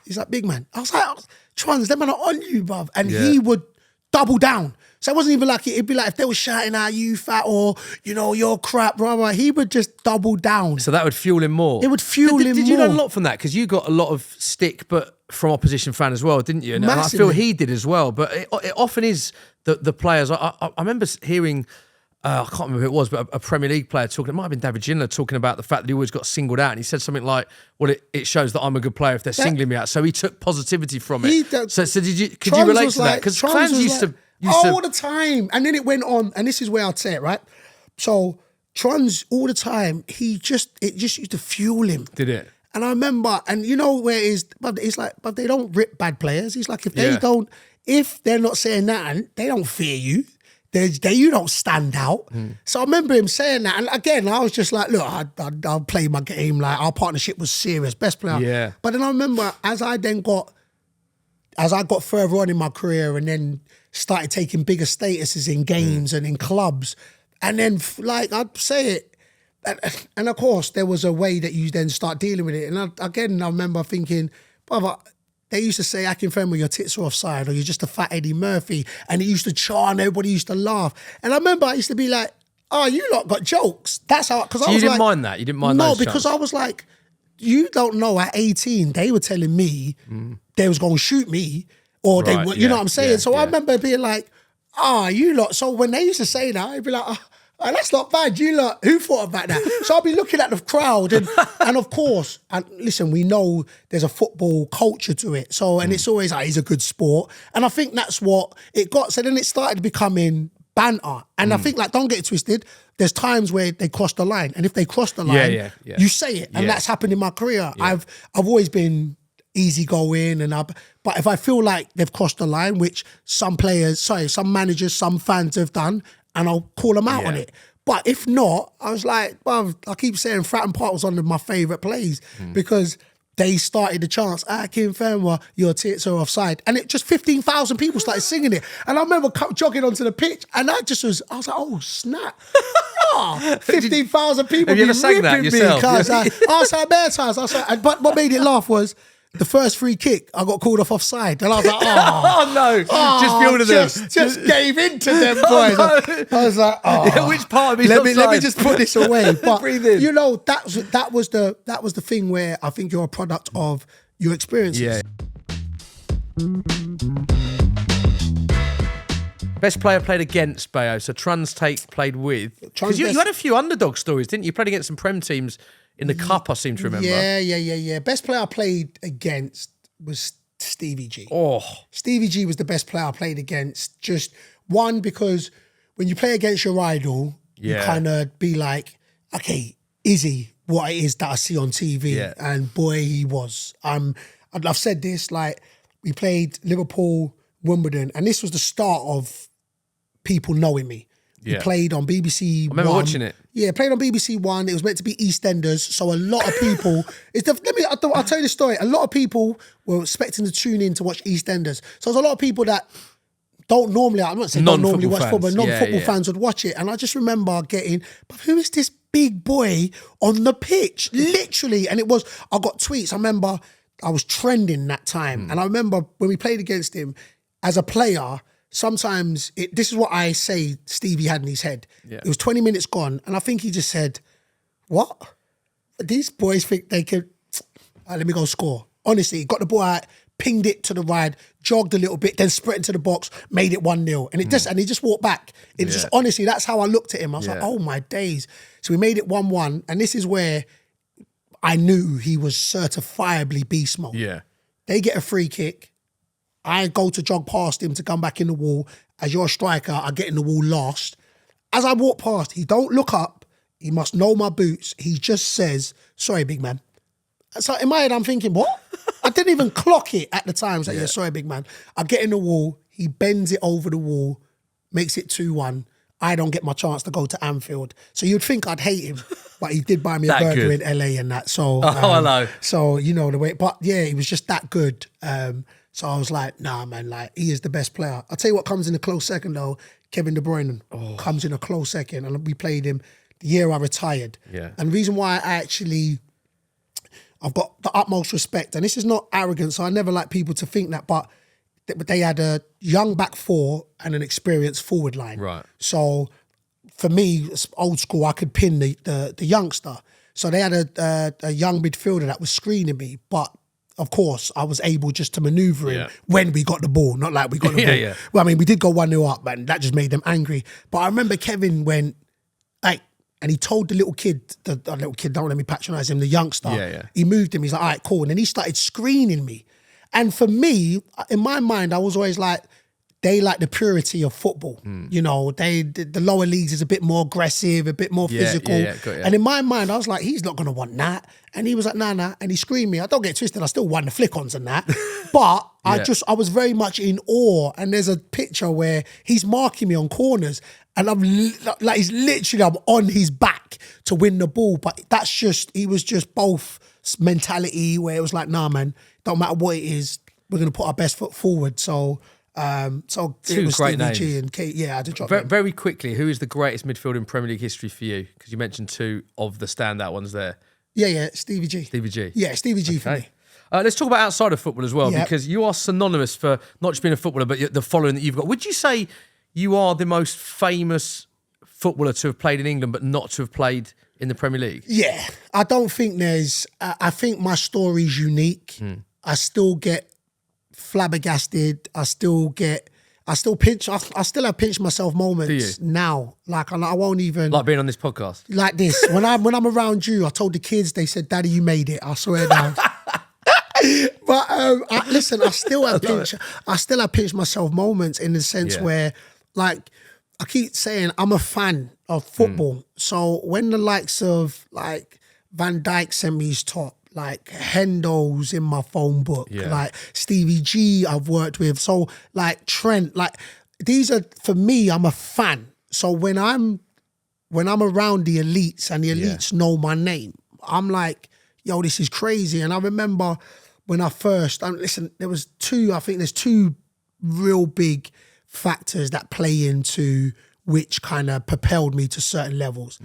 he's like, big man. I was like, Trans, them man are on you, bruv. And he would double down. So it wasn't even like, it'd be like if they were shouting out, you fat, or, you know, you're crap, brother. He would just double down. So that would fuel him more. It would fuel him more. Did you learn a lot from that? Because you got a lot of stick, but from opposition fan as well, didn't you? And I feel he did as well. But it often is the players. I remember hearing, I can't remember who it was, but a Premier League player talking, it might have been David Ginola, talking about the fact that he always got singled out. And he said something like, well, it shows that I'm a good player if they're singling me out. So he took positivity from it. So could you relate to that? Because fans used to... all the time. And then it went on, and this is where I'd say it, right? So Trons, all the time, it just used to fuel him. Did it? And I remember, and you know where it's like, but they don't rip bad players. He's like, if they're not saying that, they don't fear you. You don't stand out. So I remember him saying that. And again, I was just like, look, I'll play my game. Like, our partnership was serious, best player. Yeah. But then I remember as I got further on in my career, and then started taking bigger statuses in games and in clubs, and then like I'd say it, and of course there was a way that you then start dealing with it. And I remember thinking, brother, they used to say, Akinfenwa, your tits are offside, or you're just a fat Eddie Murphy, and it used to charm, everybody used to laugh. And I remember I used to be like, oh, you lot got jokes. That's how, because I was you didn't mind that? You didn't mind those because I was like, you don't know, at 18, they were telling me they was going to shoot me, or they were, you know what I'm saying? So I remember being like, you lot. So when they used to say that, I'd be like, oh, that's not bad. You lot, who thought about that? So I'll be looking at the crowd, and of course, and listen, we know there's a football culture to it. So, and it's always like, he's a good sport. And I think that's what it got. So then it started becoming banter. And I think, like, don't get it twisted, there's times where they cross the line. And if they cross the line, you say it. And that's happened in my career. I've always been easygoing, but if I feel like they've crossed the line, which some managers, some fans have done, and I'll call them out on it. But if not, I was like, well, I keep saying Fratton Park was one of my favourite plays because they started the chants, Akinfenwa, your tits are offside. And it just 15,000 people started singing it. And I remember jogging onto the pitch, and I was like, oh, snap. 15,000 people have you ever sang that yourself? I was like, bare times. But what made it laugh was the first free kick, I got called off offside. And I was like, oh no, just building them. Just gave in to them, boys. No. I was like, which part of me let me just put this away. But breathe in. You know, that was the thing where I think you're a product of your experiences. Yeah. Best player played against, Bayo. So Trund's played with. Because you had a few underdog stories, didn't you? You played against some Prem teams in the Cup, I seem to remember. Yeah. Best player I played against was Stevie G. Oh. Stevie G was the best player I played against. Just one, because when you play against your idol, you kind of be like, okay, is he what it is that I see on TV? Yeah. And boy, he was. I've said this, like, we played Liverpool, Wimbledon, and this was the start of people knowing me. We played on BBC I remember watching it. Yeah, played on BBC One. It was meant to be EastEnders, so a lot of people. I'll tell you the story. A lot of people were expecting to tune in to watch EastEnders. So there's a lot of people that don't normally. I'm not saying don't normally watch football. Non-football fans would watch it, and I just remember getting, but who is this big boy on the pitch? Literally, and it was. I got tweets. I remember I was trending that time, and I remember when we played against him as a player. Sometimes this is what I say Stevie had in his head. Yeah. It was 20 minutes gone, and I think he just said, what? These boys think they could, let me go score. Honestly, got the ball out, pinged it to the right, jogged a little bit, then sprinted into the box, made it 1-0. And and he just walked back. It just, honestly, that's how I looked at him. I was like, oh my days. So we made it 1-1, and this is where I knew he was certifiably beast mode. Yeah. They get a free kick. I go to jog past him to come back in the wall. As your striker, I get in the wall last. As I walk past, he don't look up. He must know my boots. He just says, sorry, big man. So in my head, I'm thinking, what? I didn't even clock it at the time. So yeah, sorry, big man. I get in the wall. He bends it over the wall, makes it 2-1. I don't get my chance to go to Anfield. So you'd think I'd hate him, but he did buy me a burger in LA and that. So, hello. So, you know the way. But yeah, he was just that good. So I was like, nah, man, like, he is the best player. I'll tell you what comes in a close second, though. Kevin De Bruyne comes in a close second. And we played him the year I retired. Yeah. And the reason why I've got the utmost respect, and this is not arrogant, so I never like people to think that, but they had a young back four and an experienced forward line. Right. So for me, it's old school, I could pin the youngster. So they had a young midfielder that was screening me, but of course, I was able just to maneuver him when we got the ball, not like we got the ball. Yeah. Well, I mean, we did go 1-0 up, and that just made them angry. But I remember Kevin went, hey, and he told the little kid, don't let me patronise him, the youngster. He moved him. He's like, all right, cool. And then he started screening me. And for me, in my mind, I was always like, they like the purity of football. You know, the lower leagues is a bit more aggressive, a bit more physical. And in my mind, I was like, he's not going to want that. And he was like, nah. And he screamed me. I don't get twisted. I still won the flick-ons and that. But I was very much in awe. And there's a picture where he's marking me on corners. And I'm on his back to win the ball. But he was just both mentality where it was like, nah, man, don't matter what it is, we're going to put our best foot forward. So it was great Stevie names. G and Kate. Yeah, I did drop very quickly, who is the greatest midfielder in Premier League history for you? Because you mentioned two of the standout ones there. Yeah, Stevie G. Stevie G. Yeah, Stevie G for me. Let's talk about outside of football as well, because you are synonymous for not just being a footballer, but the following that you've got. Would you say you are the most famous footballer to have played in England, but not to have played in the Premier League? Yeah, I don't think I think my story's unique. I still get flabbergasted. I still have pinched myself moments now. Like, I won't even... Like being on this podcast? Like this. When I'm around you, I told the kids, they said, Daddy, you made it. I swear down. But listen, I still have pinched myself moments in the sense where, like, I keep saying I'm a fan of football. So when the likes of, like, Van Dijk sent me his top, like Hendo's in my phone book, like Stevie G I've worked with. So like Trent, like these are, for me, I'm a fan. So when I'm around the elites and the elites know my name, I'm like, yo, this is crazy. And I remember when I first, listen, there's two real big factors that play into which kind of propelled me to certain levels.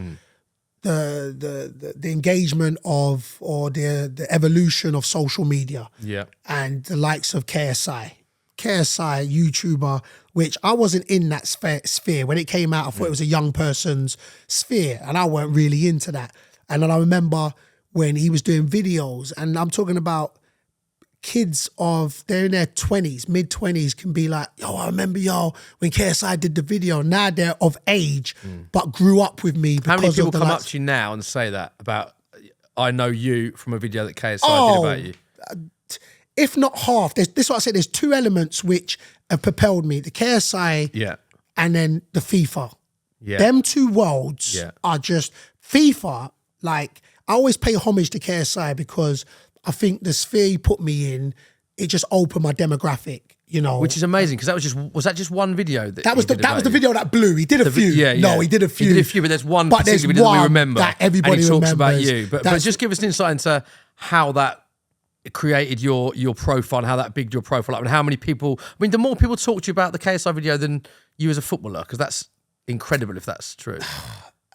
The engagement of, or the evolution of social media, and the likes of KSI, YouTuber, which I wasn't in that sphere when it came out. I thought it was a young person's sphere, and I weren't really into that. And then I remember when he was doing videos, and I'm talking about kids they're in their 20s, mid-20s can be like, yo, I remember when KSI did the video. Now they're of age, but grew up with me because How many people of the come up to you now and say that about, I know you from a video that KSI did about you? If not half. This is what I said. There's two elements which have propelled me. The KSI and then the FIFA. Yeah. Them two worlds are just... FIFA, like, I always pay homage to KSI because I think the sphere he put me in, it just opened my demographic, you know. Which is amazing, because was that just one video? That was the video that blew. He did a few. No, he did a few. He did a few, but there's one particular video that we remember. That everybody and he talks remembers. about you. But just give us an insight into how that created your profile and how that bigged your profile up, and how many people... I mean, the more people talk to you about the KSI video than you as a footballer, because that's incredible if that's true.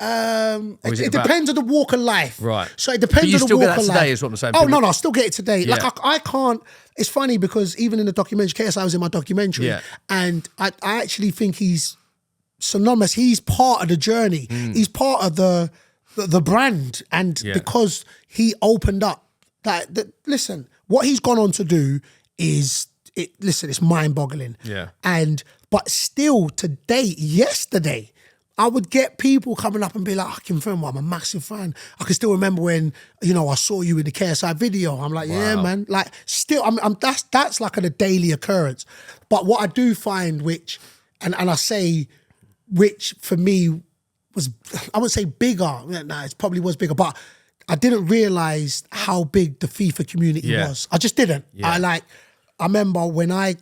It depends on the walk of life. Right. So it depends on the walk of life. But you still get that today is what I'm saying. Oh, no, I still get it today. Yeah. Like, I can't... It's funny because even in the documentary, KSI was in my documentary, and I actually think he's synonymous. He's part of the journey. He's part of the brand. And because he opened up, listen, what he's gone on to do is... it's mind-boggling. Yeah. But still, yesterday, I would get people coming up and be like, Akinfenwa, I'm a massive fan. I can still remember when, I saw you in the KSI video. I'm like, yeah, man. Like, still, that's like a daily occurrence. But what I do find, which for me was, I wouldn't say bigger. No, it probably was bigger, but I didn't realize how big the FIFA community was. I just didn't. Yeah. I remember when I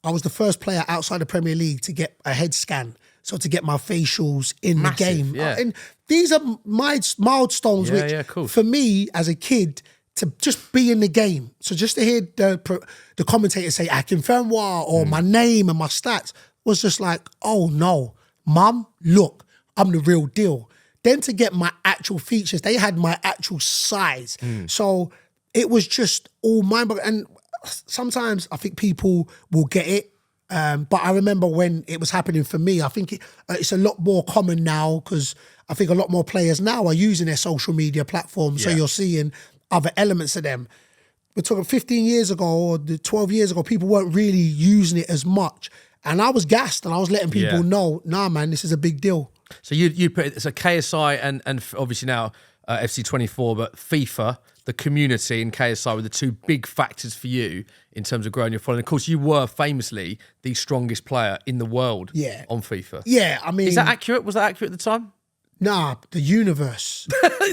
was the first player outside the Premier League to get a head scan. So to get my facials in the game. Yeah. And these are milestones which, for me as a kid, to just be in the game. So just to hear the commentator say Akinfenwa or my name and my stats was just like, oh no, Mum, look, I'm the real deal. Then to get my actual features, they had my actual size. So it was just all mind-boggling. And sometimes I think people will get it. But I remember when it was happening for me, I think it's a lot more common now because I think a lot more players now are using their social media platforms. So you're seeing other elements of them. We're talking 15 years ago or 12 years ago, people weren't really using it as much. And I was gassed and I was letting people know, nah, man, this is a big deal. So you put it, so KSI and obviously now FC24, but FIFA, the community and KSI were the two big factors for you in terms of growing your following. Of course, you were famously the strongest player in the world on FIFA. Yeah, I mean... Is that accurate? Was that accurate at the time? Nah, the universe.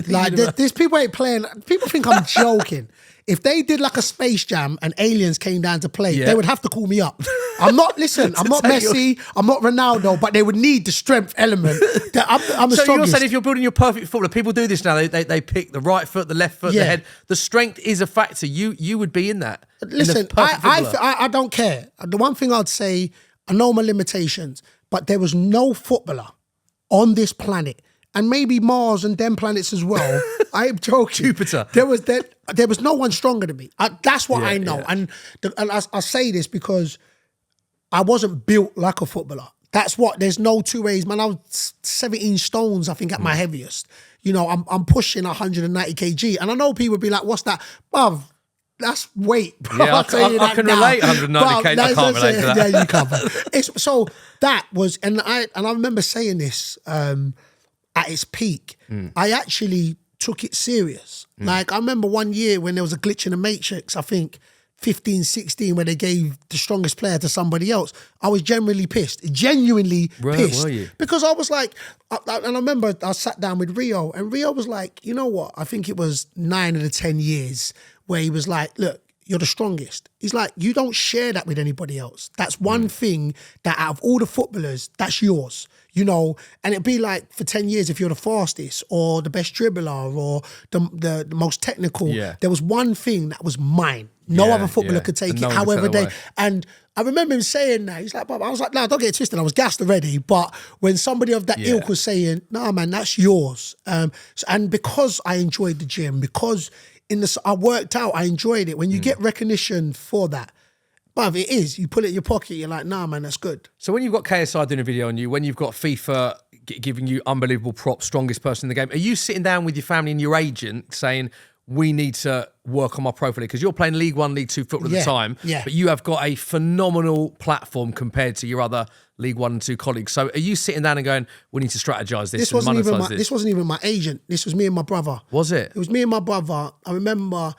There's people ain't playing... People think I'm joking. If they did like a Space Jam and aliens came down to play, they would have to call me up. I'm not Messi, I'm not Ronaldo, but they would need the strength element. I'm the strongest. So you're saying if you're building your perfect footballer, people do this now, they pick the right foot, the left foot, the head. The strength is a factor. You would be in that. Listen, I don't care. The one thing I'd say, I know my limitations, but there was no footballer on this planet, and maybe Mars and them planets as well. I am joking. Jupiter. There was no one stronger than me. That's what I know. Yeah. And I say this because I wasn't built like a footballer. There's no two ways. Man, I was 17 stones, I think, at my heaviest. I'm pushing 190 kg. And I know people would be like, what's that? Bruv, that's weight. Bro. Yeah, I can relate 190 kg. I can't relate to that. Yeah, you can't. So that was, and I remember saying this at its peak. I actually took it serious. Like, I remember one year when there was a glitch in the Matrix, I think 15, 16, where they gave the strongest player to somebody else. I was genuinely pissed. Pissed. Were you? Because I was like, and I remember I sat down with Rio, and Rio was like, you know what? I think it was 9 of the 10 years where he was like, look, you're the strongest. He's like, you don't share that with anybody else. That's one thing that out of all the footballers, that's yours. And it'd be like for 10 years, if you're the fastest or the best dribbler or the most technical, there was one thing that was mine. No other footballer could take it. However, and I remember him saying that. He's like, I was like, no, don't get it twisted. I was gassed already. But when somebody of that ilk was saying, no, man, that's yours. And because I enjoyed the gym, because I worked out, I enjoyed it. When you get recognition for that, but it is. You put it in your pocket, you're like, nah, man, that's good. So when you've got KSI doing a video on you, when you've got FIFA giving you unbelievable props, strongest person in the game, are you sitting down with your family and your agent saying, we need to work on my profile? Because you're playing League One, League Two football at the time, but you have got a phenomenal platform compared to your other League One and Two colleagues. So are you sitting down and going, we need to strategize this and monetize this? This wasn't even my agent. This was me and my brother. Was it? It was me and my brother. I remember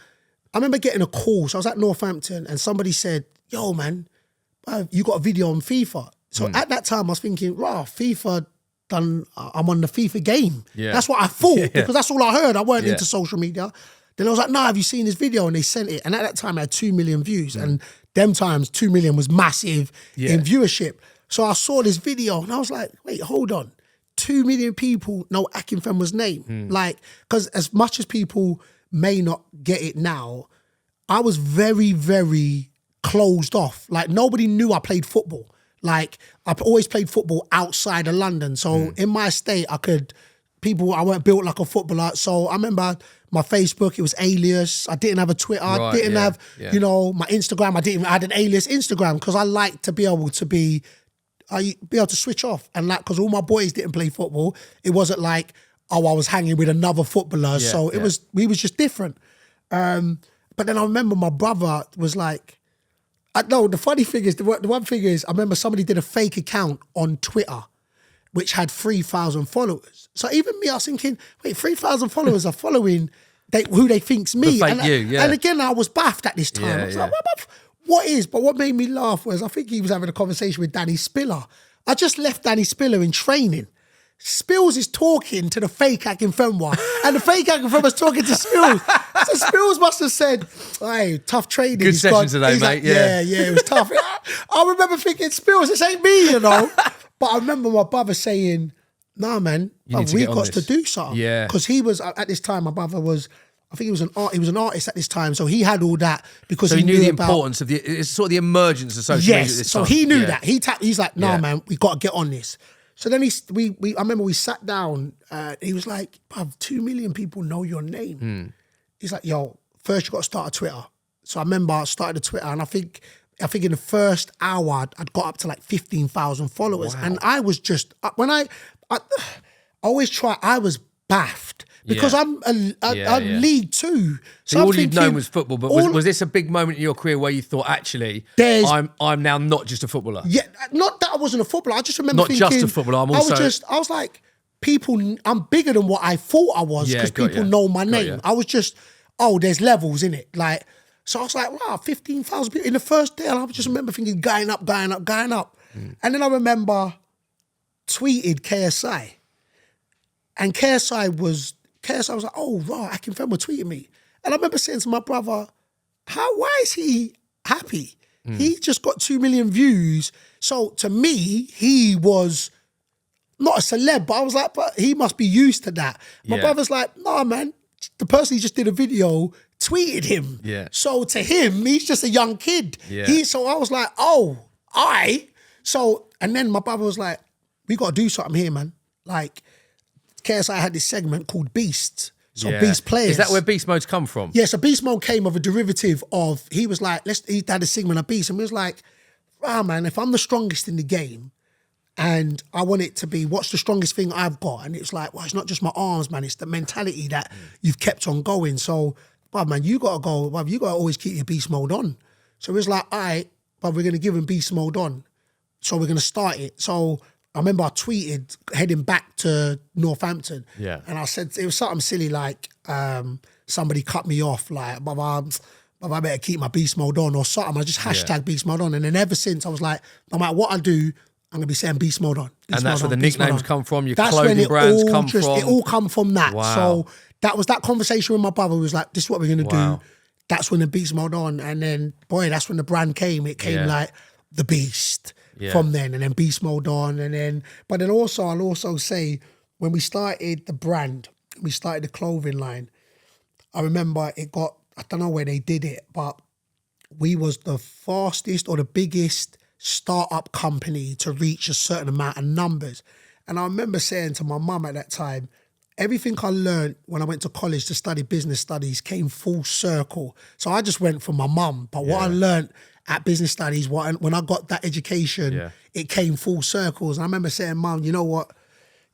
getting a call. So I was at Northampton and somebody said, yo, man, you got a video on FIFA. So at that time I was thinking, rah, FIFA done, I'm on the FIFA game. Yeah. That's what I thought because that's all I heard. I weren't into social media. Then I was like, have you seen this video? And they sent it. And at that time I had 2 million views. And them times 2 million was massive in viewership. So I saw this video and I was like, wait, hold on. 2 million people know Akinfenwa's name. Like, because as much as people may not get it now, I was very, very closed off. Like nobody knew I played football. Like I've always played football outside of London. So in my estate, I weren't built like a footballer. So I remember my Facebook, it was alias. I didn't have a Twitter. I didn't have, my Instagram. I had an alias Instagram because I like to be able to switch off. And like, because all my boys didn't play football, it wasn't like, I was hanging with another footballer. We was just different. But then I remember my brother was like, the funny thing is, the one thing is, I remember somebody did a fake account on Twitter, which had 3,000 followers. So even me, I was thinking, wait, 3,000 followers are following who they think's me. And again, I was baffed at this time. I was like, what is? But what made me laugh was, I think he was having a conversation with Danny Spiller. I just left Danny Spiller in training. Spills is talking to the fake Akinfenwa, and the fake Akinfenwa's talking to Spills. So Spills must have said, hey, tough training. Good session today, mate. Like, yeah, it was tough. I remember thinking, Spills, this ain't me, But I remember my brother saying, nah, man, we got to do something. Yeah. Because he was, at this time, my brother was, I think he was an artist at this time, so he had all that because he knew the importance of it's sort of the emergence of social media at this time. So he knew that. He's like, nah, man, we got to get on this. So then I remember we sat down. He was like, bruv, 2 million people know your name. He's like, yo, first you got to start a Twitter. So I remember I started a Twitter, and I think in the first hour I'd got up to like 15,000 followers, and I was just I always try. I was baffed. Because I'm League Two. So all you'd known was football, but was this a big moment in your career where you thought, actually, I'm now not just a footballer? Yeah, not that I wasn't a footballer. I just remember thinking... Not just a footballer, I'm also... I was like, I'm bigger than what I thought I was because people know my name. I was just, there's levels in it. Like, so I was like, wow, 15,000 people in the first day. And I just remember thinking, going up. And then I remember tweeted KSI. And KSI was like, oh, right, Akinfenwa tweeted me. And I remember saying to my brother, why is he happy? He just got 2 million views. So to me, he was not a celeb, but I was like, but he must be used to that. My brother's like, nah, man, the person he just did a video tweeted him. Yeah. So to him, he's just a young kid. Yeah. So I was like, and then my brother was like, we got to do something here, man. Like, KSI had this segment called Beasts. So Beast Players. Is that where Beast Mode's come from? Yeah, so Beast Mode came of a derivative of, he was like, he had a segment of Beast, and he was like, man, if I'm the strongest in the game, and I want it to be, what's the strongest thing I've got? And it's like, well, it's not just my arms, man, it's the mentality that you've kept on going. So, man, you got to always keep your Beast Mode on. So it was like, all right, but we're going to give him Beast Mode on. So we're going to start it. So I remember I tweeted heading back to Northampton. Yeah. And I said, it was something silly like, somebody cut me off, like, but I better keep my Beast Mode on or something. I just hashtag Beast Mode on. And then ever since I was like, no matter what I do, I'm going to be saying Beast Mode on. And that's where the nicknames come from, your clothing brands come from. It all come from that. Wow. So that was that conversation with my brother. He was like, this is what we're going to do. That's when the Beast Mode on. And then, boy, that's when the brand came. It came like the Beast. From then, and then Beast Mode on, and then, but then also, I'll also say, when we started the brand, we started the clothing line, I remember I don't know where they did it, but we was the fastest or the biggest startup company to reach a certain amount of numbers. And I remember saying to my mum at that time, everything I learned when I went to college to study business studies came full circle. So I just went for my mum, but what I learned at business studies, when I got that education, it came full circles. And I remember saying, Mum, you know what?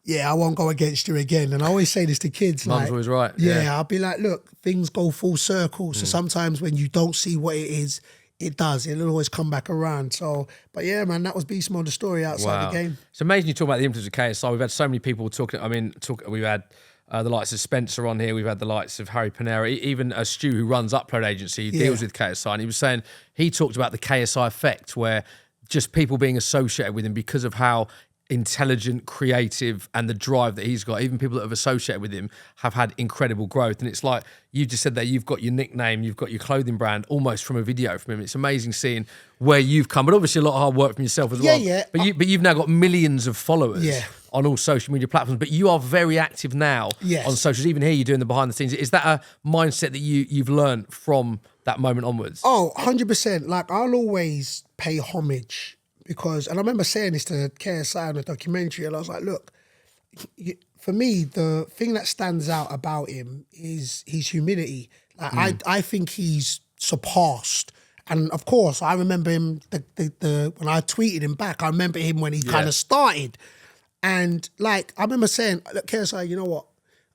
yeah, I won't go against you again. And I always say this to kids. Mum's like, always right. Yeah, I'll be like, look, things go full circle. So sometimes when you don't see what it is, it does. It'll always come back around. So, but yeah, man, that was Beast Mode, the story outside the game. It's amazing you talk about the influence of KSI. We've had so many people talking. We've had the likes of Spencer on here. We've had the likes of Harry Panera, even Stu, who runs Upload Agency, who deals with KSI. And he was saying, he talked about the KSI effect, where just people being associated with him because of how intelligent, creative, and the drive that he's got. Even people that have associated with him have had incredible growth. And it's like you just said that you've got your nickname, you've got your clothing brand almost from a video from him. It's amazing seeing where you've come, but obviously a lot of hard work from yourself as well. Yeah. But you've now got millions of followers on all social media platforms. But you are very active now on socials. Even here, you're doing the behind the scenes. Is that a mindset that you've learned from that moment onwards? Oh, 100%. Like, I'll always pay homage. Because, and I remember saying this to KSI on a documentary, and I was like, look, for me, the thing that stands out about him is his humility. Like, I think he's surpassed. And of course, I remember him, when I tweeted him back, I remember him when he kind of started. And like, I remember saying, look, KSI, you know what?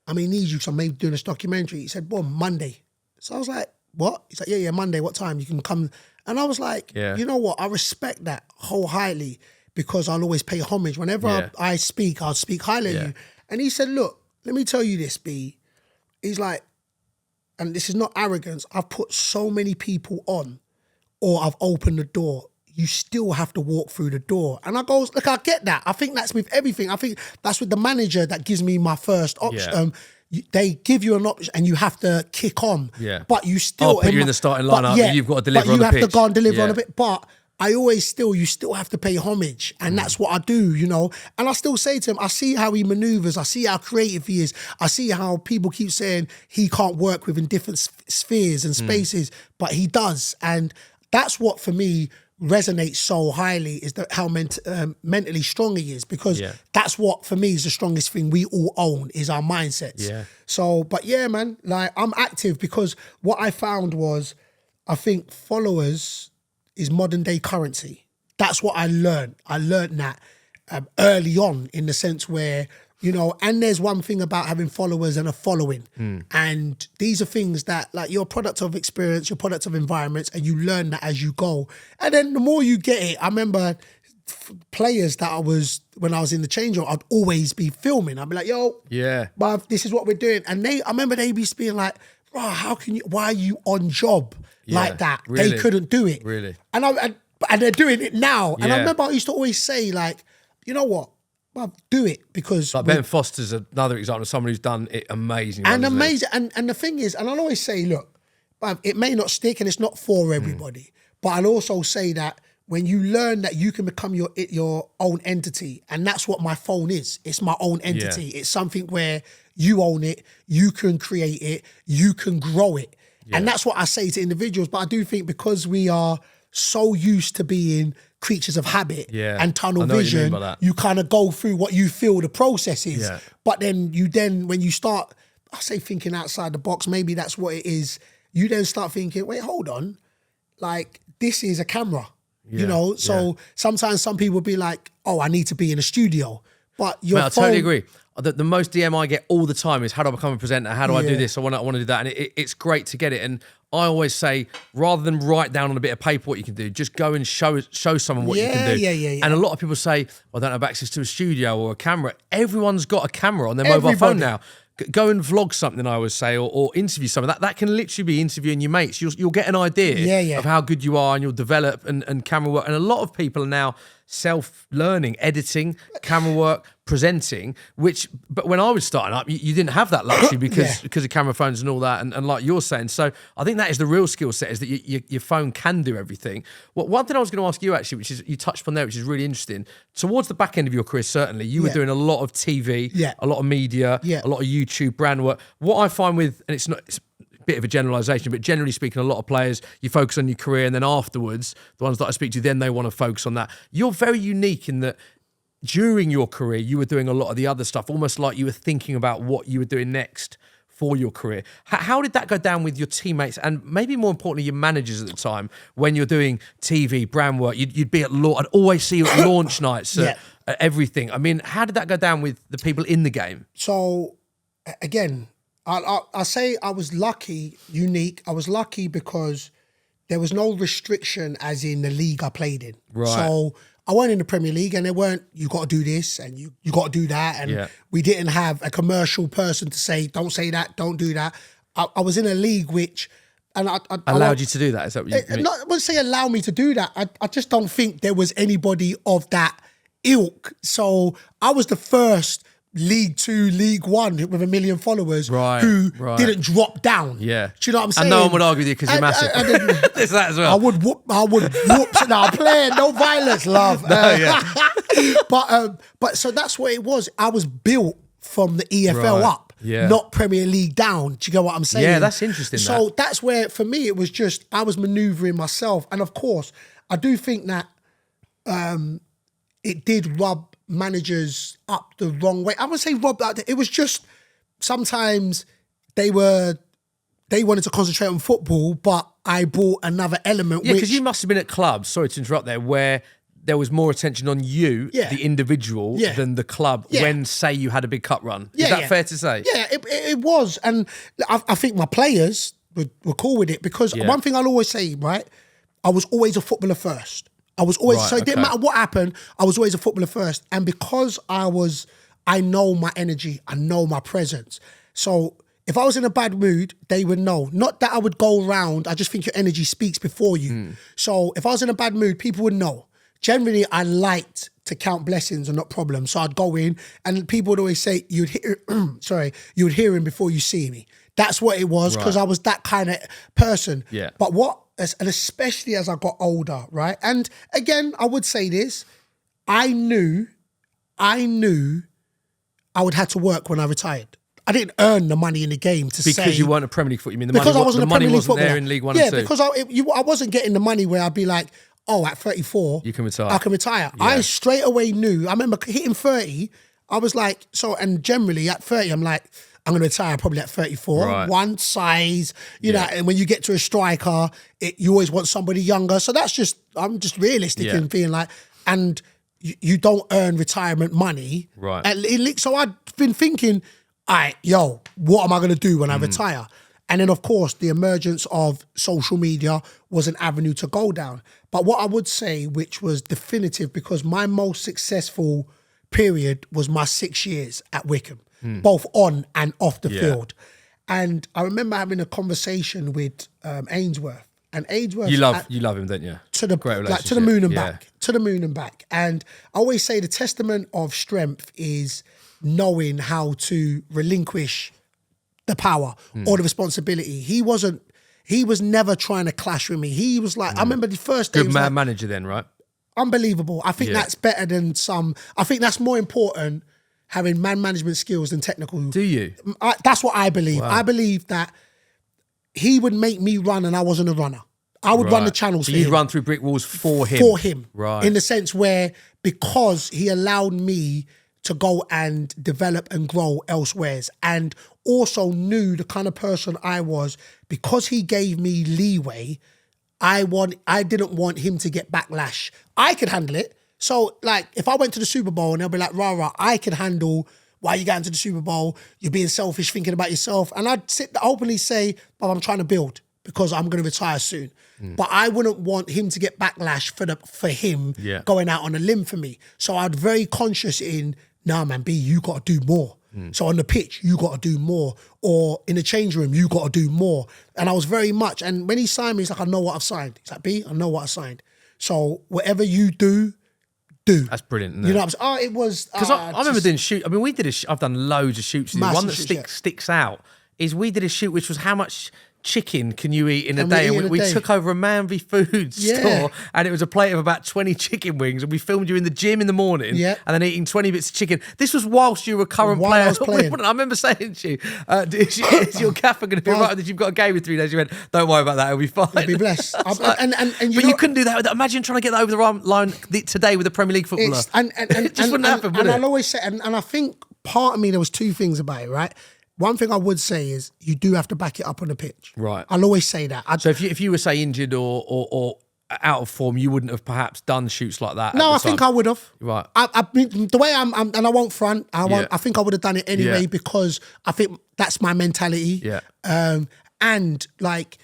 I need you, so I'm maybe doing this documentary. He said, boom, Monday. So I was like, what? He's like, yeah, Monday, what time? You can come. And I was like, you know what? I respect that wholeheartedly, because I'll always pay homage. Whenever I speak, I'll speak highly of you. And he said, look, let me tell you this, B. He's like, and this is not arrogance, I've put so many people on, or I've opened the door. You still have to walk through the door. And I goes, look, I get that. I think that's with everything. I think that's with the manager that gives me my first option. They give you an option and you have to kick on. Yeah. But you still... put you in the starting lineup, and you've got to deliver on the pitch. But you have to go and deliver on a bit. But I always you still have to pay homage. And that's what I do, you know. And I still say to him, I see how he maneuvers. I see how creative he is. I see how people keep saying he can't work within different spheres and spaces, but he does. And that's what, for me, resonates so highly, is that how mentally strong he is, because that's what, for me, is the strongest thing we all own, is our mindsets. Yeah. So, but yeah, man, like, I'm active because what I found was, I think followers is modern day currency. That's what I learned. I learned that early on, in the sense where, you know, and there's one thing about having followers and a following. And these are things that, like, you're a product of experience, you're a product of environments, and you learn that as you go. And then the more you get it, I remember players that when I was in the change room, I'd always be filming. I'd be like, yo, bruv, this is what we're doing. And I remember they be being like, bro, why are you on job like that? Really? They couldn't do it. Really? And they're doing it now. And I remember I used to always say, like, you know what? Well, do it, because... Like, Ben Foster's another example of someone who's done it amazing. And amazing. And the thing is, and I'll always say, look, it may not stick and it's not for everybody, but I'll also say that when you learn that you can become your own entity, and that's what my phone is. It's my own entity. It's something where you own it, you can create it, you can grow it. And that's what I say to individuals. But I do think, because we are so used to being creatures of habit and tunnel vision, you kind of go through what you feel the process is. But then when you start, I say, thinking outside the box, maybe that's what it is, you then start thinking, wait, hold on, like, this is a camera, you know? So sometimes some people be like, oh, I need to be in a studio. But your phone... I totally agree. The most DM I get all the time is, how do I become a presenter? How do I do this? I want to do that. And it's great to get it. And I always say, rather than write down on a bit of paper what you can do, just go and show someone what you can do. And a lot of people say, well, I don't have access to a studio or a camera. Everyone's got a camera on their mobile phone now. Go and vlog something, I always say, or interview someone. That can literally be interviewing your mates. You'll get an idea of how good you are, and you'll develop and camera work. And a lot of people are now self-learning, editing, camera work, presenting, but when I was starting up, you didn't have that luxury because of camera phones and all that, and like you're saying. So I think that is the real skill set, is that your phone can do everything. One thing I was going to ask you, actually, which is, you touched upon there, which is really interesting, towards the back end of your career, certainly, you were doing a lot of TV, a lot of media, a lot of YouTube brand work. What I find with, and it's a bit of a generalization, but generally speaking, a lot of players, you focus on your career, and then afterwards, the ones that I speak to, then they want to focus on that. You're very unique in that during your career, you were doing a lot of the other stuff, almost like you were thinking about what you were doing next for your career. How did that go down with your teammates, and maybe more importantly, your managers at the time, when you're doing TV, brand work? You'd be at I'd always see you at launch nights everything. I mean, how did that go down with the people in the game? So, again, I say I was lucky, unique. I was lucky because there was no restriction as in the league I played in. Right. So I wasn't in the Premier League and there weren't, you got to do this and you got to do that. And we didn't have a commercial person to say, don't say that, don't do that. I was in a league which... And I allowed you to do that? Is that what you mean? Not, I wouldn't say allow me to do that. I just don't think there was anybody of that ilk. So I was the first League 2, League 1 with 1 million followers who didn't drop down. Yeah. Do you know what I'm saying? And no one would argue with you because you're massive. There's that as well. I would whoop. No, playing, no violence, love. But so that's what it was. I was built from the EFL up. Yeah. Not Premier League down. Do you get what I'm saying? Yeah, that's interesting. So that's where, for me, it was just, I was manoeuvring myself. And of course, I do think that it did rub managers up the wrong way. I would say rub, it was just, sometimes they wanted to concentrate on football, but I brought another element. Yeah, because you must have been at clubs, sorry to interrupt there, where there was more attention on you, the individual, than the club when, say, you had a big cup run. Is that fair to say? Yeah, it was. And I think my players were cool with it because one thing I'll always say, right, I was always a footballer first. I was always, so it didn't matter what happened, I was always a footballer first. And because I know my energy, I know my presence. So if I was in a bad mood, they would know. Not that I would go around, I just think your energy speaks before you. So if I was in a bad mood, people would know. Generally, I liked to count blessings and not problems. So I'd go in and people would always say, you would hear him before you see me. That's what it was because I was that kind of person. Yeah. But and especially as I got older, right? And again, I would say this, I knew I would have to work when I retired. I didn't earn the money in the game to say... Because you weren't a Premier League footballer. You mean the money wasn't there in League 1 and 2? Yeah, because I wasn't getting the money where I'd be like, oh, at 34, you can retire. I can retire. Yeah. I straight away knew. I remember hitting 30. I was like, and generally at 30, I'm like, I'm going to retire probably at 34. Right. One size, you know, and when you get to a striker, you always want somebody younger. So I'm just realistic in being like, and you don't earn retirement money. Right. So I'd been thinking, all right, what am I going to do when I retire? And then, of course, the emergence of social media was an avenue to go down. But what I would say, which was definitive, because my most successful period was my 6 years at Wickham, both on and off the field. And I remember having a conversation with Ainsworth. And Ainsworth... You love him, don't you? Great relationship. Like, to the moon and back. To the moon and back. And I always say the testament of strength is knowing how to relinquish the power or the responsibility. He was never trying to clash with me. He was like, I remember the first day. Good man manager then, right? Unbelievable. I think that's better than I think that's more important, having man management skills than technical. Do you? That's what I believe. Wow. I believe that he would make me run and I wasn't a runner. I would run the channels for him. You'd run through brick walls for him? For him. Right. In the sense where, because he allowed me to go and develop and grow elsewhere, and also knew the kind of person I was, because he gave me leeway, I didn't want him to get backlash. I could handle it. So, like, if I went to the Super Bowl and they'll be like, rah, I could handle, why are you going to the Super Bowl? You're being selfish, thinking about yourself. And I'd openly say, but I'm trying to build because I'm going to retire soon. But I wouldn't want him to get backlash for him going out on a limb for me. So I'd very conscious in, nah, man, B, you got to do more. So on the pitch, you got to do more. Or in the change room, you got to do more. And I was very much, and when he signed me, he's like, I know what I've signed. He's like, B, I know what I signed. So whatever you do. That's brilliant, isn't it? You know what I'm saying? It was... Because I remember doing shoot. I mean, we did I've done loads of shoots. The one that sticks out is we did a shoot which was how much chicken can you eat in a day? And we took over a Manby food store and it was a plate of about 20 chicken wings, and we filmed you in the gym in the morning and then eating 20 bits of chicken. This was whilst you were a current player. I was playing. I remember saying to you, is your gaffer going to be right that you've got a game in 3 days? You went, don't worry about that, it'll be fine. It'll be blessed. But you couldn't do that. Imagine trying to get that over the line today with a Premier League footballer. It just wouldn't happen, would it? And I'll always say, and I think part of me, there was two things about it, right? One thing I would say is you do have to back it up on the pitch. Right. I'll always say that. So if you were, say, injured or out of form, you wouldn't have perhaps done shoots like that. No, I think I would have. Right. I mean, the way I'm, and I won't front. I think I would have done it anyway because I think that's my mentality. Yeah. And like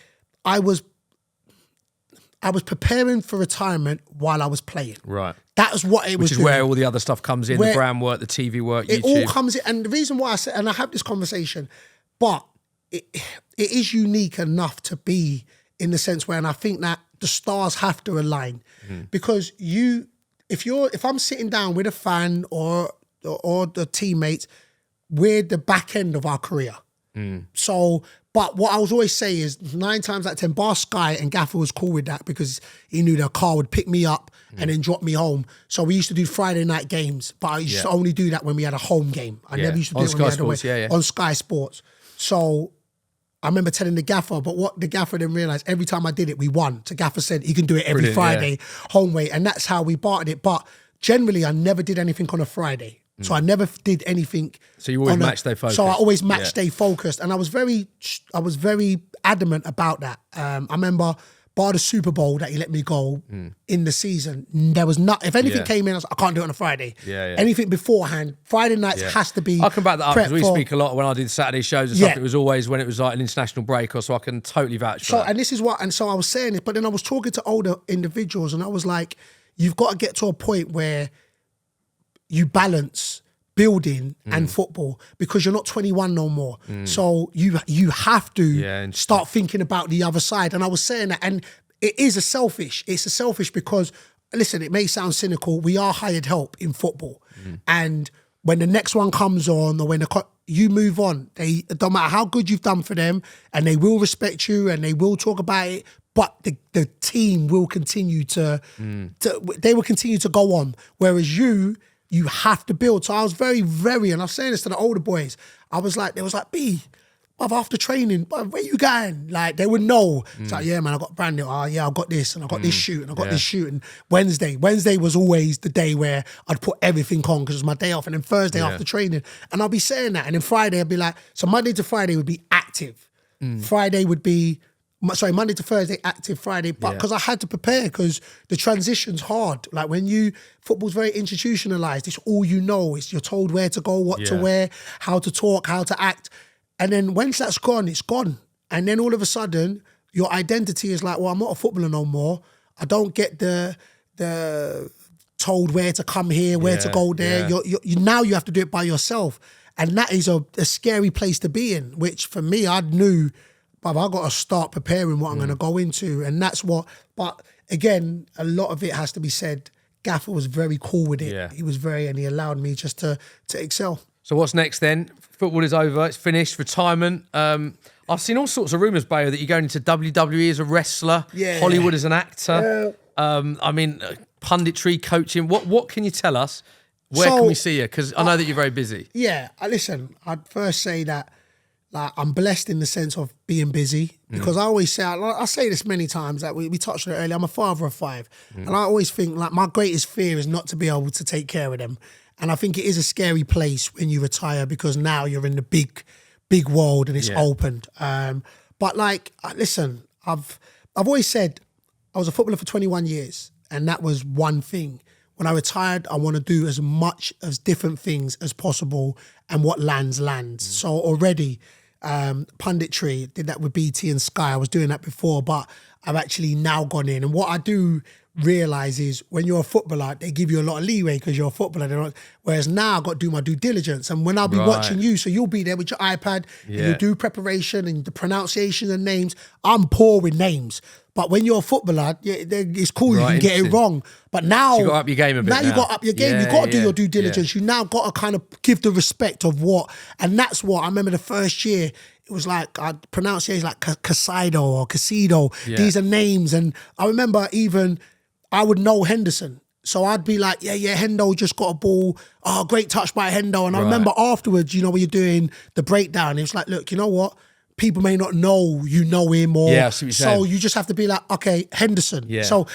I was preparing for retirement while I was playing. Right. That was what it was. Which is where all the other stuff comes in, the brand work, the TV work, it YouTube. all comes in. And the reason why I said, and I have this conversation, but it is unique enough to be in the sense where, and I think that the stars have to align because if I'm sitting down with a fan or the teammates, we're the back end of our career. So, but what I was always saying is 9 times out of 10, bar Sky and Gaffer was cool with that because he knew their car would pick me up and then drop me home. So we used to do Friday night games, but I used to only do that when we had a home game. I never used to do it when we had away on Sky Sports. So I remember telling the Gaffer, but what the Gaffer didn't realise, every time I did it, we won. So Gaffer said he can do it every Friday, home way. And that's how we bartered it. But generally, I never did anything on a Friday. So I never did anything. So you always match day focused. So I always match day focused. And I was very adamant about that. I remember bar the Super Bowl that he let me go in the season. There was not, if anything came in, I was like, I can't do it on a Friday. Anything beforehand, Friday nights has to be. I can back that up because we speak a lot when I do the Saturday shows and stuff. It was always when it was like an international break or so I can totally vouch for that. And this is what, and so I was saying it, but then I was talking to older individuals and I was like, you've got to get to a point where you balance building and football because you're not 21 no more. So you have to start thinking about the other side. And I was saying that, and it's a selfish because, listen, it may sound cynical, we are hired help in football. And when the next one comes on or when you move on, it don't matter how good you've done for them and they will respect you and they will talk about it, but the team will continue they will continue to go on. Whereas you have to build. So I was very, and I was saying this to the older boys. I was like, they was like, B, after training, where you going? Like, they would know. It's like, yeah, man, I got brand new. Oh, yeah, I got this, and I got this shoot, and I got this shoot. And Wednesday was always the day where I'd put everything on because it was my day off. And then Thursday after training, and I'll be saying that. And then Friday, I'd be like, so Monday to Friday would be active. Friday would be, Monday to Thursday, active Friday, but because I had to prepare because the transition's hard. Like football's very institutionalized. It's all you know. You're told where to go, what to wear, how to talk, how to act. And then once that's gone, it's gone. And then all of a sudden, your identity is like, well, I'm not a footballer no more. I don't get the told where to come here, where to go there. Now you have to do it by yourself. And that is a scary place to be in, which for me, I knew, but I got to start preparing what I'm going to go into. And that's what, but again, a lot of it has to be said. Gaffer was very cool with it. Yeah. He was and he allowed me just to excel. So what's next then? Football is over. It's finished. Retirement. I've seen all sorts of rumours, Bayo, that you're going into WWE as a wrestler, Hollywood as an actor. I mean, punditry, coaching. What can you tell us? Where can we see you? Because I know that you're very busy. Yeah, listen, I'd first say that I'm blessed in the sense of being busy because I always say, I say this many times, that we touched on it earlier, I'm a father of 5. And I always think like my greatest fear is not to be able to take care of them. And I think it is a scary place when you retire because now you're in the big world and it's opened. But like, listen, I've always said I was a footballer for 21 years and that was one thing. When I retired, I want to do as much as different things as possible and what lands. So already, punditry, did that with BT and Sky. I was doing that before, but I've actually now gone in. And what I do realise is when you're a footballer, they give you a lot of leeway because you're a footballer. Whereas now I've got to do my due diligence. And when I'll be watching you, so you'll be there with your iPad and you'll do preparation and the pronunciation and names. I'm poor with names. But when you're a footballer, it's cool, you can get it wrong. But now, so you got to up your game a bit. Now you got to up your game. You've got to do your due diligence. You now got to kind of give the respect of what. And that's what I remember the first year. It was like, I'd pronounce it like Casado or Casido. These are names. And I remember even, I would know Henderson. So I'd be like, Hendo just got a ball. Oh, great touch by Hendo. And I remember afterwards, when you're doing the breakdown, it was like, look, you know what? people may not know you know him, or I see what you're so saying. you just have to be like, okay, Henderson. Yeah. So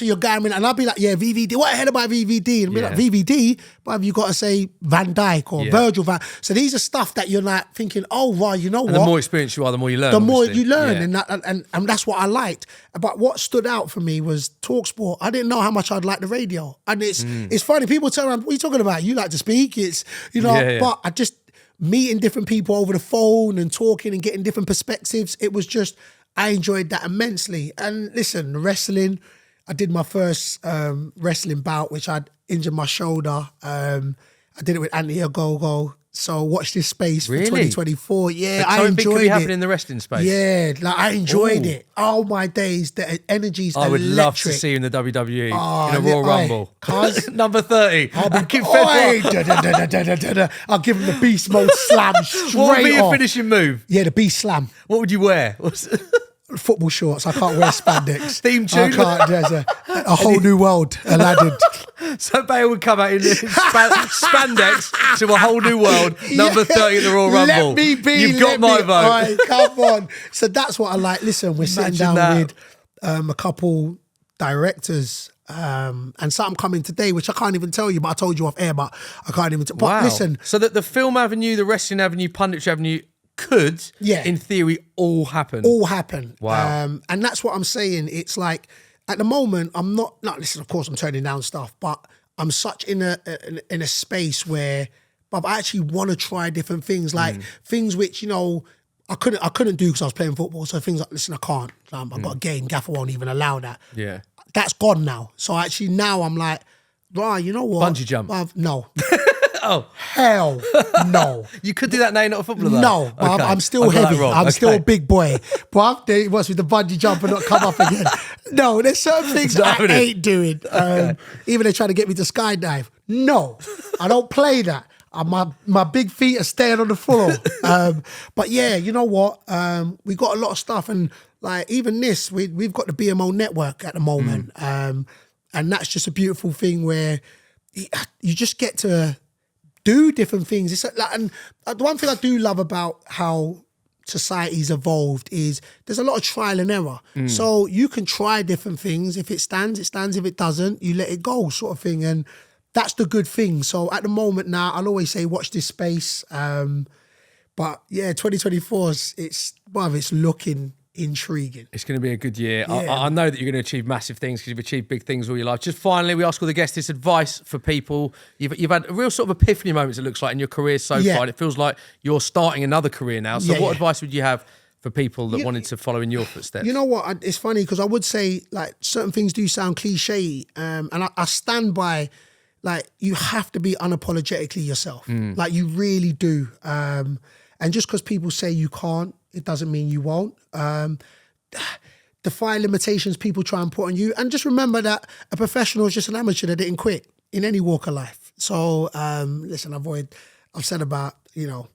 you're going, and I'll be like, yeah, VVD. What ahead about VVD? And be like, VVD, but have you got to say Van Dijk or Virgil Van? So these are stuff that you're like thinking, oh, well, you know what? The more experienced you are, the more you learn. The more you learn, and that's what I liked. But what stood out for me was TalkSport. I didn't know how much I'd like the radio, and it's funny. People turn around, what are you talking about? You like to speak? It's but I just meeting different people over the phone and talking and getting different perspectives. It was just, I enjoyed that immensely. And listen, wrestling, I did my first wrestling bout, which I'd injured my shoulder. I did it with Anthony Ogogo. So watch this space for 2024. Yeah, I enjoyed it. Happening in the wrestling space. Yeah, like I enjoyed it. Oh my days, the energy's electric. I would love to see you in the WWE in a Royal Rumble. Number 30. I'll give him the beast mode slam straight off. What would be your finishing move? Yeah, the beast slam. What would you wear? Football shorts. I can't wear spandex. Theme tune. I can't. There's a whole new world. Aladdin. So Bale would come out in spandex to a whole new world. Number 30 in the Royal Rumble. Let me be. You've got my vote. All right, come on. So that's what I like. Listen, we're sitting down with a couple directors. And something coming today, which I can't even tell you, but I told you off air, but I can't even. But listen. So that the film avenue, the wrestling avenue, punditry avenue could, in theory, all happen. All happen. Wow. And that's what I'm saying. It's like, at the moment, I'm not, listen, of course I'm turning down stuff, but I'm such in a space where, Bob, I actually want to try different things, like things which, you know, I couldn't do because I was playing football. So things like, listen, I can't. I've got a game, Gaffer won't even allow that. Yeah. That's gone now. So actually now I'm like, right, you know what? Bungee jump. No. Oh. Hell no. You could do that now, you're not a footballer though. No, but okay. I'm still heavy. I'm still a big boy. But they wants me to bungee jump and not come up again. No, there's certain things that I ain't doing. Even they try to get me to skydive. No, I don't play that. My big feet are staying on the floor. But yeah, you know what? We got a lot of stuff, and like even this, we've got the BMO network at the moment, and that's just a beautiful thing where you just get to do different things. It's like, and the one thing I do love about how society's evolved is there's a lot of trial and error. So you can try different things. If it stands, it stands. If it doesn't, you let it go, sort of thing. And that's the good thing. So at the moment now, I'll always say watch this space. But yeah, 2024 it's looking intriguing. It's going to be a good year. Yeah. I know that you're going to achieve massive things because you've achieved big things all your life. Just finally, we ask all the guests this advice for people. You've had a real sort of epiphany moments, it looks like, in your career so far. And it feels like you're starting another career now. So what advice would you have for people that wanted to follow in your footsteps? You know what? It's funny because I would say like certain things do sound cliche, and I stand by, like, you have to be unapologetically yourself. Like you really do. And just because people say you can't, it doesn't mean you won't. Defy limitations people try and put on you. And just remember that a professional is just an amateur that didn't quit in any walk of life. So listen, I've said about, you know,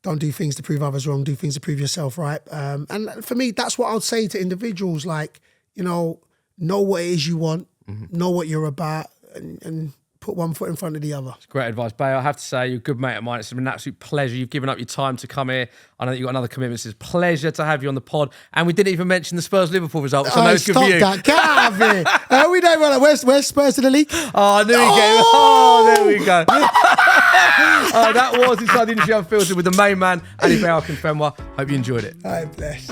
don't do things to prove others wrong, do things to prove yourself right. And for me, that's what I would say to individuals, like, you know what it is you want, know what you're about, and put one foot in front of the other. It's great advice, Bayo. I have to say, you're a good mate of mine. It's been an absolute pleasure. You've given up your time to come here. I know that you've got another commitment. It's a pleasure to have you on the pod. And we didn't even mention the Spurs-Liverpool result, so I know it's good for you. Stop that. Get out of here. We know where's Spurs in the league? Oh, I knew he'd get it. Oh, there we go. That was Inside the Industry Unfiltered with the main man, Adebayo Akinfenwa. Hope you enjoyed it. All right, bless.